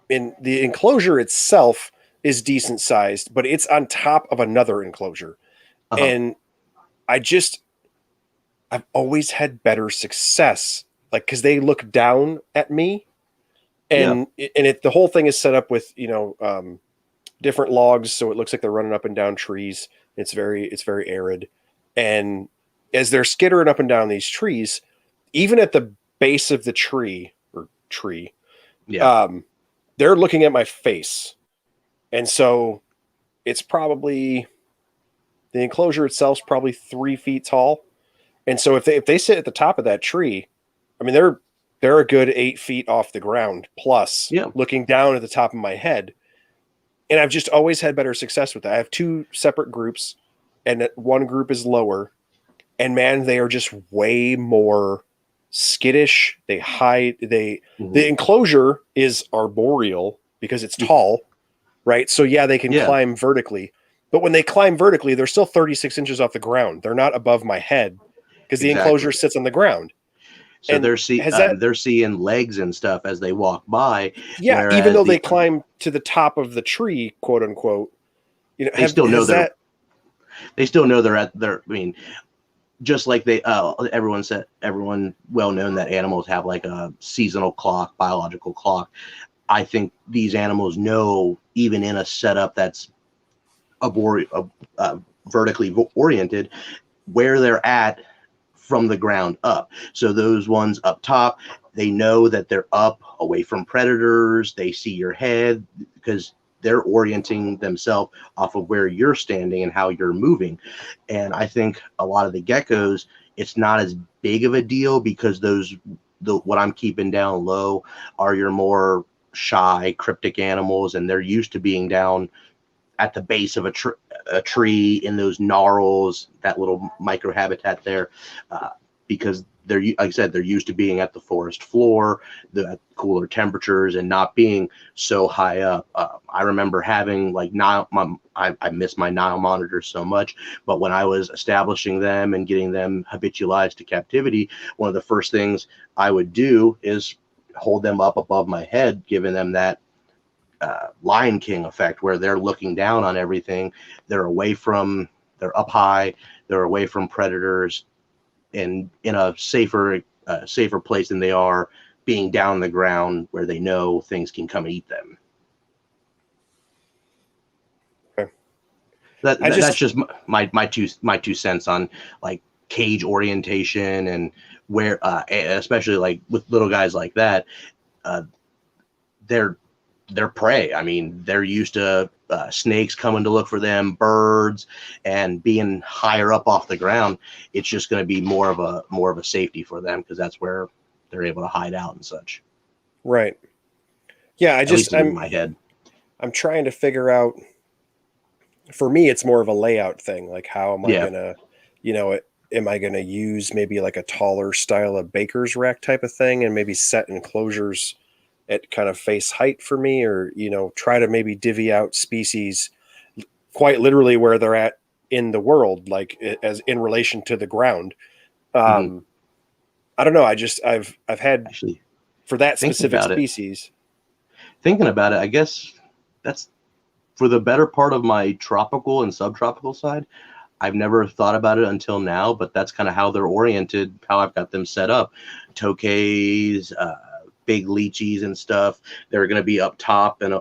in the enclosure itself is decent sized, but it's on top of another enclosure, and I've always had better success, like because they look down at me, and the whole thing is set up with different logs, so it looks like they're running up and down trees. It's very arid. And as they're skittering up and down these trees, even at the base of the tree, they're looking at my face. And so it's probably, the enclosure itself is probably 3 feet tall. And so if they sit at the top of that tree, I mean, they're a good 8 feet off the ground plus, looking down at the top of my head. And I've just always had better success with that. I have 2 separate groups, and one group is lower. And man, they are just way more skittish. They hide. The enclosure is arboreal because it's tall, right? So yeah, they can climb vertically. But when they climb vertically, they're still 36 inches off the ground. They're not above my head because the enclosure sits on the ground. So they're seeing legs and stuff as they walk by. Yeah, even though they climb to the top of the tree, quote unquote, they still know they're at their. I mean, just like everyone well known that animals have like a seasonal clock, biological clock. I think these animals know, even in a setup that's vertically oriented, where they're at from the ground up. So those ones up top, they know that they're up away from predators. They see your head because they're orienting themselves off of where you're standing and how you're moving. And I think a lot of the geckos, it's not as big of a deal because what I'm keeping down low are your more shy cryptic animals, and they're used to being down at the base of a tree in those gnarls, that little micro habitat there, because they're, like I said, they're used to being at the forest floor, the cooler temperatures, and not being so high up. I remember having like I miss my Nile monitors so much, but when I was establishing them and getting them habitualized to captivity, one of the first things I would do is hold them up above my head, giving them that Lion King effect where they're looking down on everything. They're up high, they're away from predators, and in a safer place than they are being down on the ground where they know things can come and eat them. Okay. That's just my two cents on like cage orientation and where, especially like with little guys like that, they're prey. I mean, they're used to snakes coming to look for them, birds, and being higher up off the ground. It's just going to be more of a safety for them because that's where they're able to hide out and such. Right. Yeah, I'm in my head. I'm trying to figure out. For me, it's more of a layout thing. Like, how am I gonna, am I gonna use maybe like a taller style of baker's rack type of thing, and maybe set enclosures at kind of face height for me, or try to maybe divvy out species quite literally where they're at in the world, like as in relation to the ground. I don't know. I've had actually for that specific species. Thinking about it, I guess that's for the better part of my tropical and subtropical side. I've never thought about it until now, but that's kind of how they're oriented, how I've got them set up. Tokays, big lychees and stuff, they're going to be up top and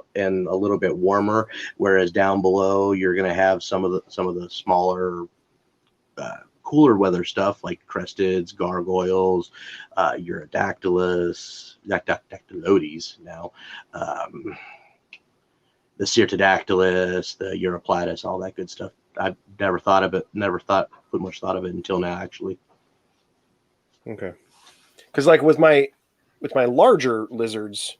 a little bit warmer, whereas down below you're going to have some of the smaller cooler weather stuff like cresteds, gargoyles, Urodactylus, Dactylodes now, the Cyrtodactylus, the Uroplatus, all that good stuff. I've never put much thought of it until now, actually. Okay. Because like with my larger lizards,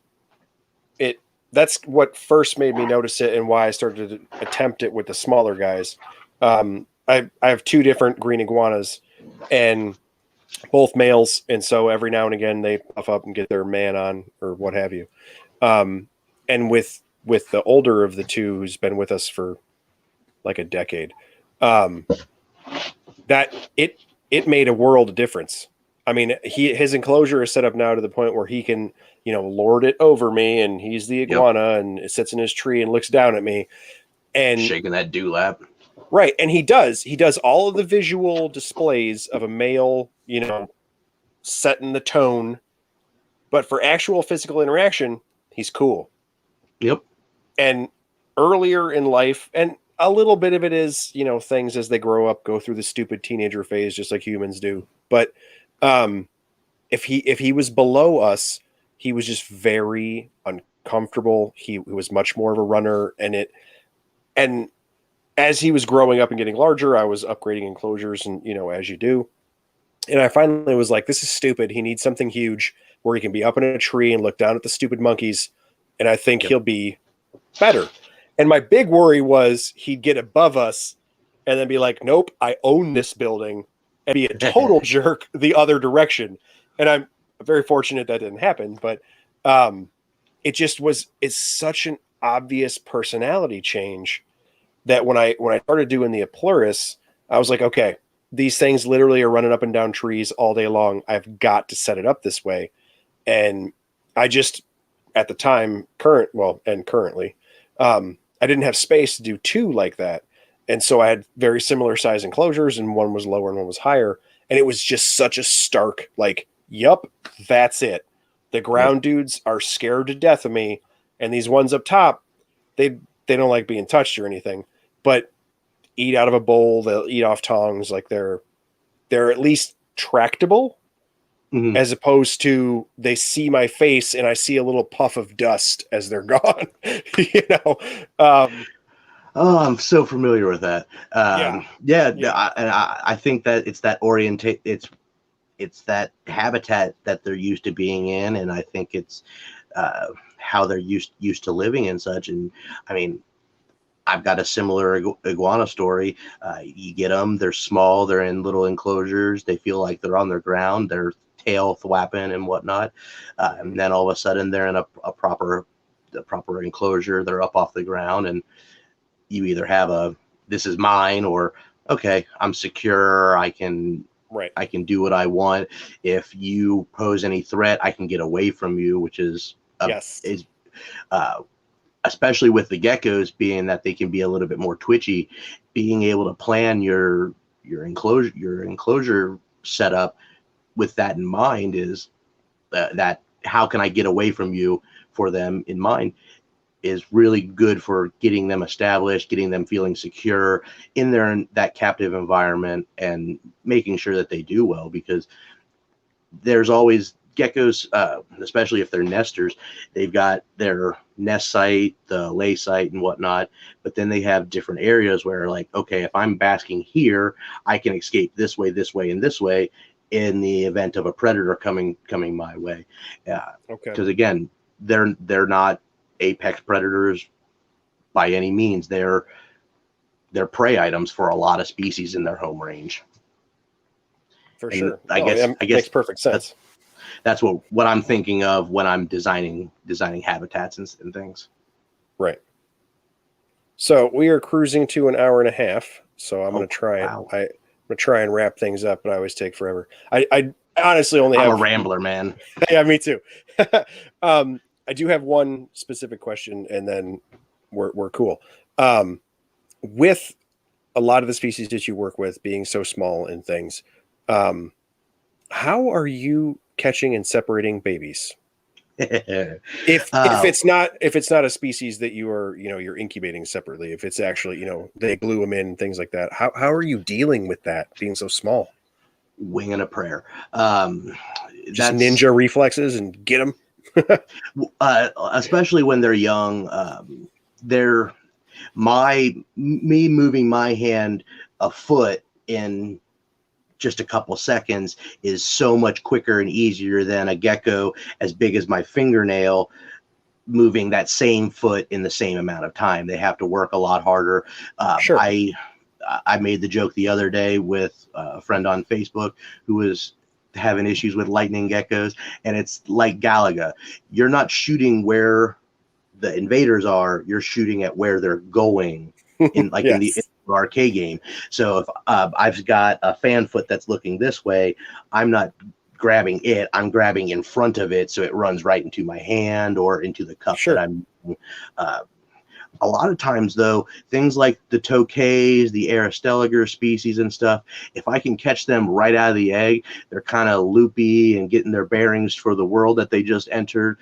that's what first made me notice it and why I started to attempt it with the smaller guys. I have two different green iguanas, and both males, and so every now and again they puff up and get their man on or what have you. And with the older of the two, who's been with us for like a decade, that it made a world of difference. I mean, his enclosure is set up now to the point where he can, lord it over me, and he's the iguana and it sits in his tree and looks down at me and shaking that dewlap. Right. And he does all of the visual displays of a male, setting the tone, but for actual physical interaction, he's cool. Yep. And earlier in life, and a little bit of it is, things as they grow up, go through the stupid teenager phase, just like humans do. But, if he was below us, he was just very uncomfortable. He was much more of a runner, and as he was growing up and getting larger, I was upgrading enclosures, and as you do. And I finally was like, this is stupid. He needs something huge where he can be up in a tree and look down at the stupid monkeys, and I think he'll be better. And my big worry was he'd get above us and then be like, nope, I own this building, and be a total jerk the other direction. And I'm very fortunate that didn't happen, but it's such an obvious personality change that when I started doing the Aplurus, I was like, okay, these things literally are running up and down trees all day long. I've got to set it up this way. And I just, at the time, currently, I didn't have space to do two like that. And so I had very similar size enclosures, and one was lower and one was higher. And it was just such a stark, like, yup, that's it. The ground dudes are scared to death of me. And these ones up top, they don't like being touched or anything, but eat out of a bowl. They'll eat off tongs. Like they're at least tractable. as opposed to they see my face and I see a little puff of dust as they're gone. Oh, I'm so familiar with that. Yeah. I think that it's that it's that habitat that they're used to being in, and I think it's how they're used to living and such. And I mean, I've got a similar iguana story. You get them, they're small, they're in little enclosures, they feel like they're on their ground, their tail thwapping and whatnot, and then all of a sudden they're in a proper enclosure, they're up off the ground, and you either have this is mine, or okay, I'm secure, I can do what I want. If you pose any threat, I can get away from you, which is especially with the geckos, being that they can be a little bit more twitchy, being able to plan your enclosure setup with that in mind is that how can I get away from you for them in mind is really good for getting them established, getting them feeling secure in that captive environment, and making sure that they do well, because there's always geckos, especially if they're nesters, they've got their nest site, the lay site and whatnot, but then they have different areas where, like, okay, if I'm basking here, I can escape this way, and this way in the event of a predator coming my way. Because again, they're not apex predators by any means. They're prey items for a lot of species in their home range. For sure. I guess makes perfect sense. That's what I'm thinking of when I'm designing habitats and things. Right. So we are cruising to an hour and a half. So I'm going to try it. I'm going to try and wrap things up, but I always take forever. I honestly only have a rambler, man. Yeah, me too. I do have one specific question, and then we're cool. With a lot of the species that you work with being so small and things, how are you catching and separating babies? if it's not a species that you're incubating separately, if it's actually, they glue them in, things like that, how are you dealing with that being so small? Wing and a prayer. Just ninja reflexes and get them. Especially when they're young, me moving my hand a foot in just a couple seconds is so much quicker and easier than a gecko as big as my fingernail moving that same foot in the same amount of time. They have to work a lot harder. Sure. I made the joke the other day with a friend on Facebook who was having issues with lightning geckos, and it's like Galaga. You're not shooting where the invaders are, you're shooting at where they're going in like in the arcade game. So if I've got a fan foot that's looking this way, I'm not grabbing it, I'm grabbing in front of it, so it runs right into my hand or into the cup that I'm a lot of times, though, things like the tokays, the Aristelager species and stuff, if I can catch them right out of the egg, they're kind of loopy and getting their bearings for the world that they just entered,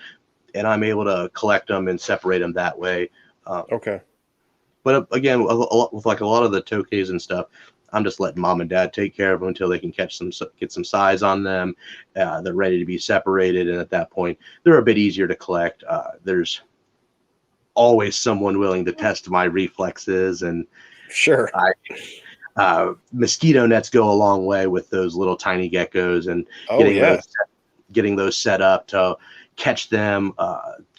and I'm able to collect them and separate them that way. But again, with like a lot of the tokays and stuff, I'm just letting mom and dad take care of them until they can get some size on them. They're ready to be separated, and at that point, they're a bit easier to collect. There's always someone willing to test my reflexes, and mosquito nets go a long way with those little tiny geckos, and getting those set up to catch them.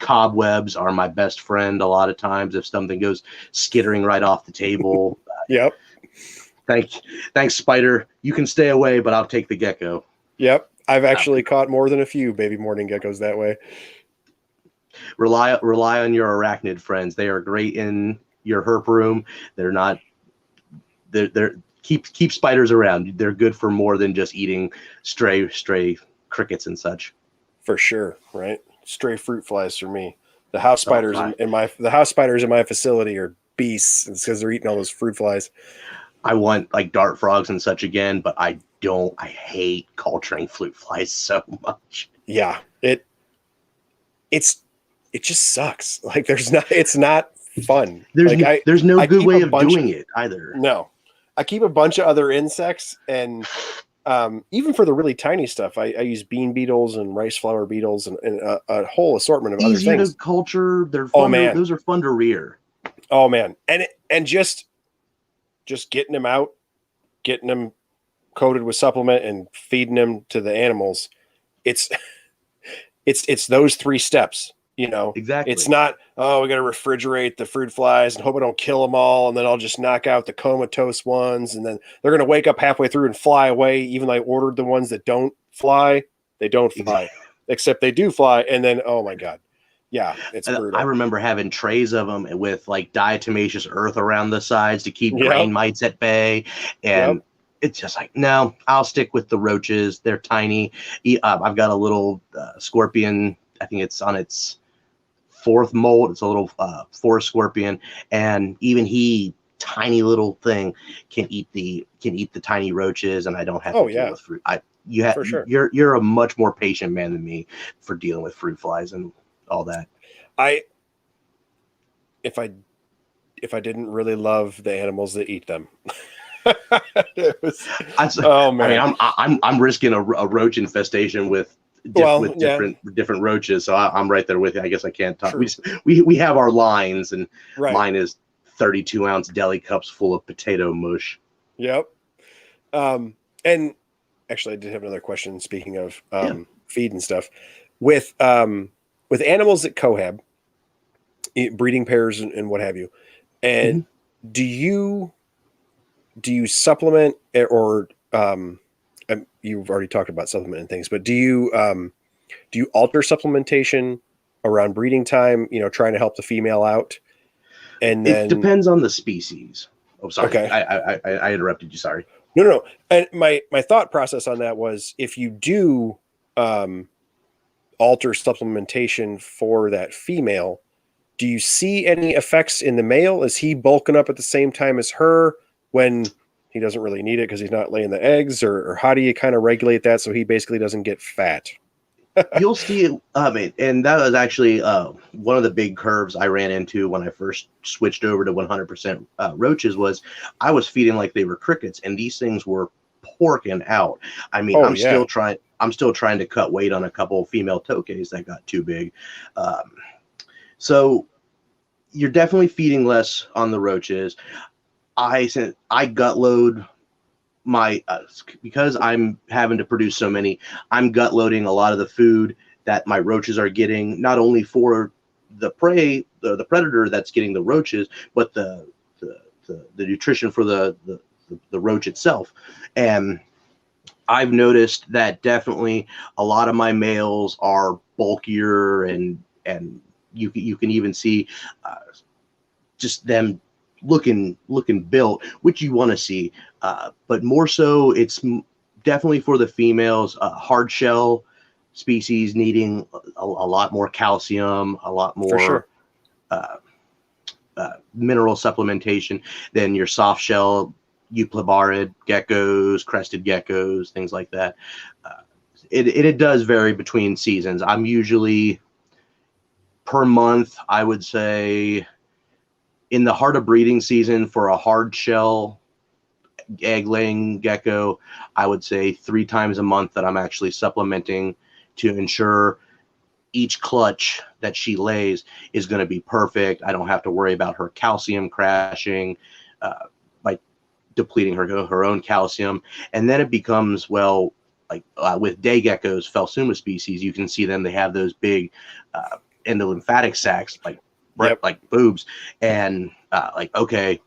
Cobwebs are my best friend a lot of times if something goes skittering right off the table. Thanks, spider. You can stay away, but I'll take the gecko. Yep. I've actually caught more than a few baby morning geckos that way. Rely on your arachnid friends. They are great in your herp room. They're not. They're keep spiders around. They're good for more than just eating stray crickets and such. For sure, right? Stray fruit flies for me. The house spiders in my facility are beasts. It's because they're eating all those fruit flies. I want like dart frogs and such again, but I hate culturing fruit flies so much. Yeah, it just sucks. Like it's not fun. There's no good way of doing it either. No, I keep a bunch of other insects, and Even for the really tiny stuff, I use bean beetles and rice flower beetles and a whole assortment of other Easier things. to culture. They're Oh fun. man, Those are fun to rear. oh man, and just getting them out, getting them coated with supplement and feeding them to the animals. It's it's those 3 steps. You know, Exactly. it's not, oh, we got to refrigerate the fruit flies and hope I don't kill them all. And then I'll just knock out the comatose ones. And then they're going to wake up halfway through and fly away. Even though I ordered the ones that don't fly, they don't fly, except they do fly. And then, oh my God. Yeah, it's brutal. I remember having trays of them with like diatomaceous earth around the sides to keep grain mites at bay. And it's just like, no, I'll stick with the roaches. They're tiny. I've got a little scorpion. I think it's on its 4th molt. It's a little forest scorpion, and even he, tiny little thing, can eat the tiny roaches, and I don't have to deal with fruit. You're a much more patient man than me for dealing with fruit flies and all that. If I didn't really love the animals that eat them. Oh man, I mean, I'm risking a roach infestation with different roaches, so I'm right there with you. I guess I can't talk. We have our lines, and mine is 32-ounce deli cups full of potato mush. Yep. And actually, I did have another question. Speaking of feed and stuff, with animals that cohab, breeding pairs and what have you, and do you supplement or you've already talked about supplement and things, but do you alter supplementation around breeding time, trying to help the female out? And then it depends on the species. Oh, sorry. Okay. I interrupted you. Sorry. No. And my thought process on that was, if you do alter supplementation for that female, do you see any effects in the male? Is he bulking up at the same time as her when he doesn't really need it because he's not laying the eggs, or how do you kind of regulate that so he basically doesn't get fat? You'll see it, and that was actually one of the big curves I ran into when I first switched over to 100% roaches. Was I was feeding like they were crickets, and these things were porking out. I mean, I'm still trying to cut weight on a couple of female tokays that got too big. So you're definitely feeding less on the roaches. I gut load my because I'm having to produce so many. I'm gut loading a lot of the food that my roaches are getting, not only for the prey, the predator that's getting the roaches, but the nutrition for the roach itself. And I've noticed that definitely a lot of my males are bulkier, and you can even see just them looking built, which you want to see, but more so it's definitely for the females. Hard shell species needing a lot more calcium, a lot more mineral supplementation than your soft shell euplabarid geckos, crested geckos, things like that. It does vary between seasons. I'm usually per month, I would say, in the heart of breeding season for a hard shell egg laying gecko, I would say 3 times a month that I'm actually supplementing to ensure each clutch that she lays is going to be perfect. I don't have to worry about her calcium crashing by depleting her own calcium. And then it becomes, well, like with day geckos, Phelsuma species, you can see them. They have those big endolymphatic sacs, like boobs, and okay,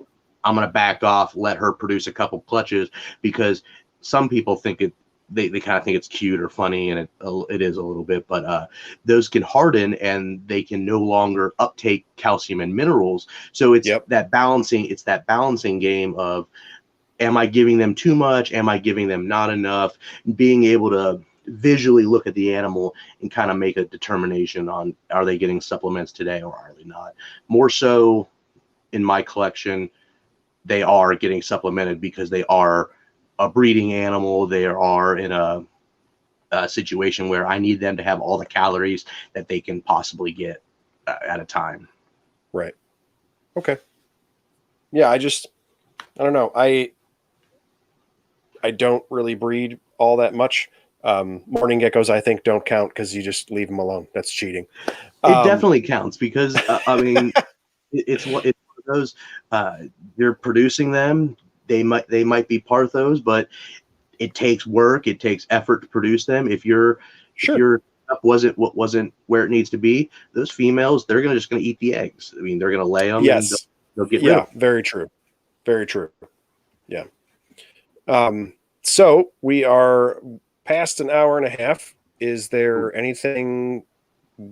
I'm gonna back off, let her produce a couple clutches, because some people think they kind of think it's cute or funny, and it is a little bit, but those can harden and they can no longer uptake calcium and minerals. So it's that balancing game of, am I giving them too much? Am I giving them not enough? Being able to visually look at the animal and kind of make a determination on, are they getting supplements today or are they not? More so in my collection, they are getting supplemented because they are a breeding animal. They are in a situation where I need them to have all the calories that they can possibly get at a time. Right. Okay. Yeah, I don't know. I don't really breed all that much. Morning geckos, I think, don't count because you just leave them alone. That's cheating. It definitely counts because I mean, it's one of those. You're producing them. They might be Parthos, but it takes work. It takes effort to produce them. If your stuff wasn't where it needs to be, those females, they're just gonna eat the eggs. I mean, they're gonna lay them. Yes. And they'll get rid of them. Very true. Very true. Yeah. So we are past an hour and a half. Is there anything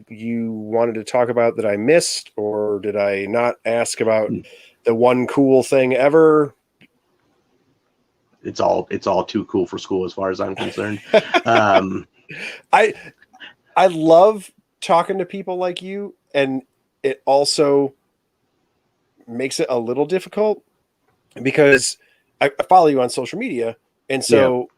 you wanted to talk about that I missed, or did I not ask about the one cool thing ever? It's all too cool for school as far as I'm concerned. I love talking to people like you, and it also makes it a little difficult because I follow you on social media, and so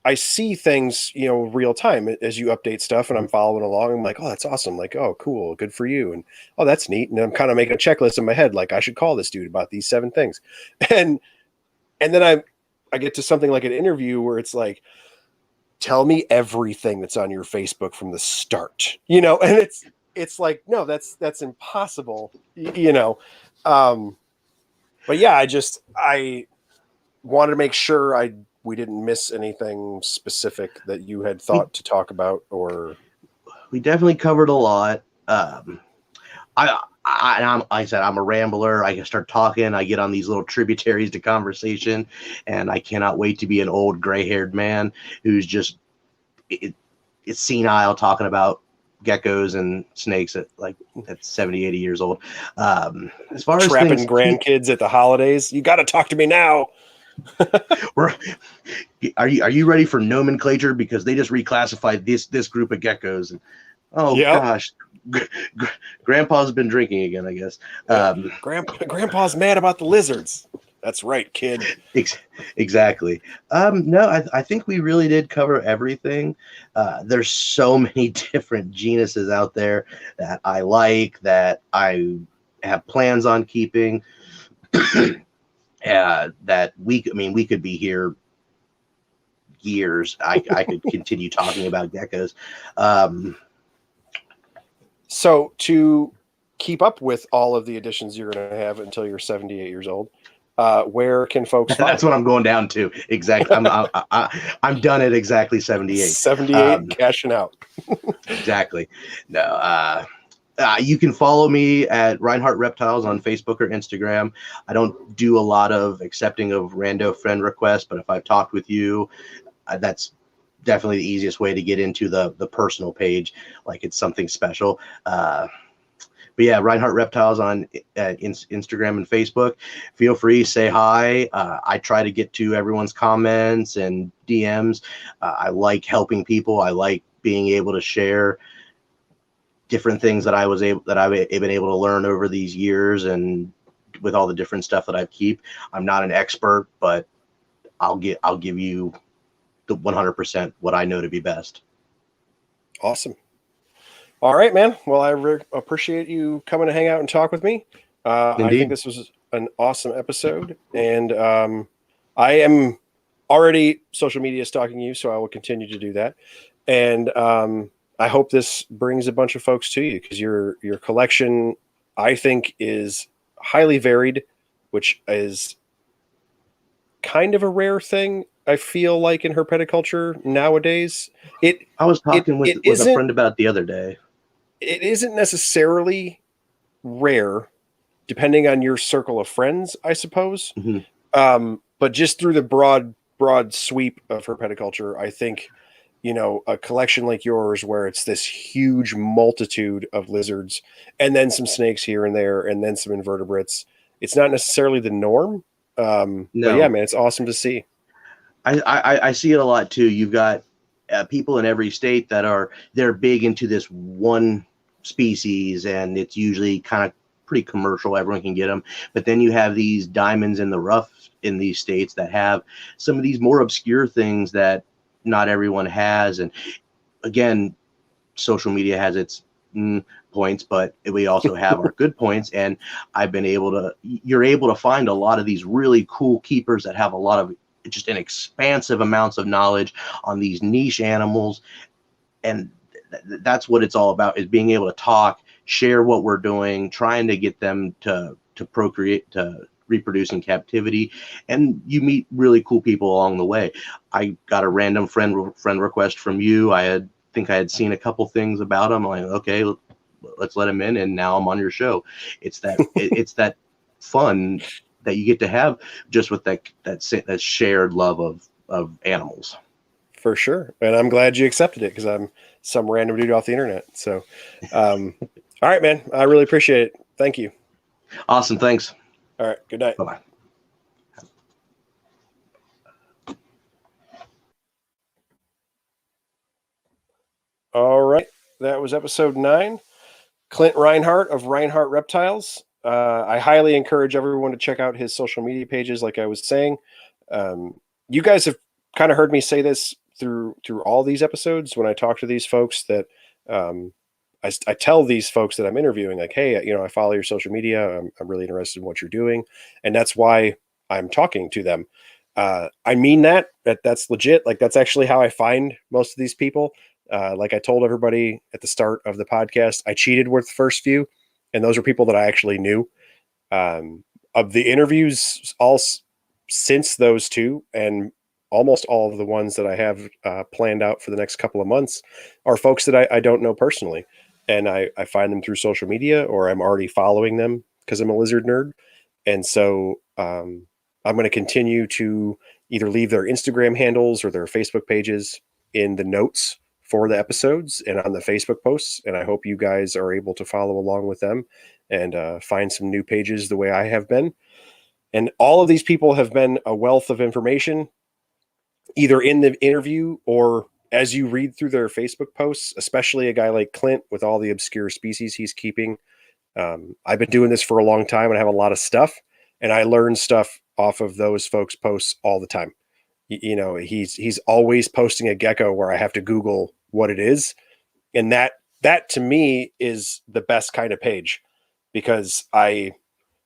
I see things, real time as you update stuff, and I'm following along. I'm like, oh, that's awesome. Like, oh, cool. Good for you. And, oh, that's neat. And I'm kind of making a checklist in my head. Like, I should call this dude about these 7 things. And then I get to something like an interview where it's like, tell me everything that's on your Facebook from the start, and it's like, no, that's impossible, But yeah, I wanted to make sure we didn't miss anything specific that you had thought to talk about, or we definitely covered a lot. Like I said, I'm a rambler. I can start talking. I get on these little tributaries to conversation, and I cannot wait to be an old gray-haired man who's just it's senile talking about geckos and snakes at 70, 80 years old. As far as trapping grandkids at the holidays, you got to talk to me now. Are you ready for nomenclature? Because they just reclassified this group of geckos. And gosh, Grandpa's been drinking again, I guess. Grandpa's mad about the lizards. That's right, kid. Exactly. No, I think we really did cover everything. There's so many different genuses out there that I like, that I have plans on keeping. That we could be here years. I could continue talking about geckos. So to keep up with all of the additions you're going to have until you're 78 years old, where can folks find That's what I'm going down to. Exactly. I'm done at exactly 78. 78, cashing out. Exactly. No. You can follow me at Reinhart Reptiles on Facebook or Instagram. I don't do a lot of accepting of rando friend requests, but if I've talked with you, that's definitely the easiest way to get into the personal page, like it's something special. But yeah, Reinhart Reptiles on Instagram and Facebook. Feel free, say hi. I try to get to everyone's comments and DMs. I like helping people. I like being able to share different things that I've been able to learn over these years, and with all the different stuff that I keep. I'm not an expert, but I'll give you the 100% what I know to be best. Awesome. All right, man. Well, I appreciate you coming to hang out and talk with me. I think this was an awesome episode, and I am already social media stalking you, so I will continue to do that. And I hope this brings a bunch of folks to you, because your collection, I think, is highly varied, which is kind of a rare thing, I feel like, in herpetoculture nowadays. I was talking with a friend about the other day. It isn't necessarily rare, depending on your circle of friends, I suppose. Mm-hmm. But just through the broad sweep of herpetoculture, I think, a collection like yours, where it's this huge multitude of lizards and then some snakes here and there and then some invertebrates, it's not necessarily the norm. No. But yeah, man, it's awesome to see. I see it a lot too. You've got people in every state they're big into this one species, and it's usually kind of pretty commercial. Everyone can get them. But then you have these diamonds in the rough in these states that have some of these more obscure things that not everyone has. And again, social media has its points, but we also have our good points. And you're able to find a lot of these really cool keepers that have a lot of just an expansive amounts of knowledge on these niche animals. And that's what it's all about, is being able to talk, share what we're doing, trying to get them to procreate, to reproduce in captivity. And you meet really cool people along the way. I got a random friend request from you. I think I had seen a couple things about him. I'm like, okay, let's let him in, and now I'm on your show. It's that it's that fun that you get to have just with that shared love of animals. For sure. And I'm glad you accepted it, because I'm some random dude off the internet. So, all right, man, I really appreciate it. Thank you. Awesome. Thanks. All right. Good night. Bye-bye. All right. That was episode 9. Clint Reinhart of Reinhart Reptiles. I highly encourage everyone to check out his social media pages, like I was saying. You guys have kind of heard me say this through all these episodes when I talk to these folks, that I tell these folks that I'm interviewing, like, hey, I follow your social media. I'm really interested in what you're doing. And that's why I'm talking to them. I mean that's legit. Like, that's actually how I find most of these people. Like I told everybody at the start of the podcast, I cheated with the first few, and those are people that I actually knew. Of the interviews, since those two, and almost all of the ones that I have planned out for the next couple of months, are folks that I don't know personally. And I find them through social media, or I'm already following them because I'm a lizard nerd. And so I'm going to continue to either leave their Instagram handles or their Facebook pages in the notes for the episodes and on the Facebook posts. And I hope you guys are able to follow along with them and find some new pages the way I have been. And all of these people have been a wealth of information, either in the interview or as you read through their Facebook posts, especially a guy like Clint with all the obscure species he's keeping. I've been doing this for a long time and I have a lot of stuff, and I learn stuff off of those folks' posts all the time. He's always posting a gecko where I have to Google what it is. And that to me is the best kind of page, because I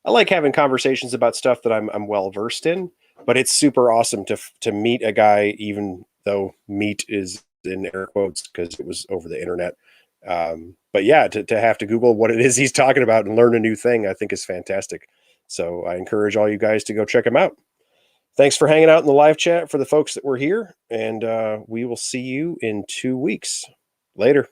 like having conversations about stuff that I'm well versed in, but it's super awesome to meet a guy, even though meet is in air quotes because it was over the internet. But yeah, to have to Google what it is he's talking about and learn a new thing, I think is fantastic. So I encourage all you guys to go check him out. Thanks for hanging out in the live chat for the folks that were here, and we will see you in 2 weeks. Later.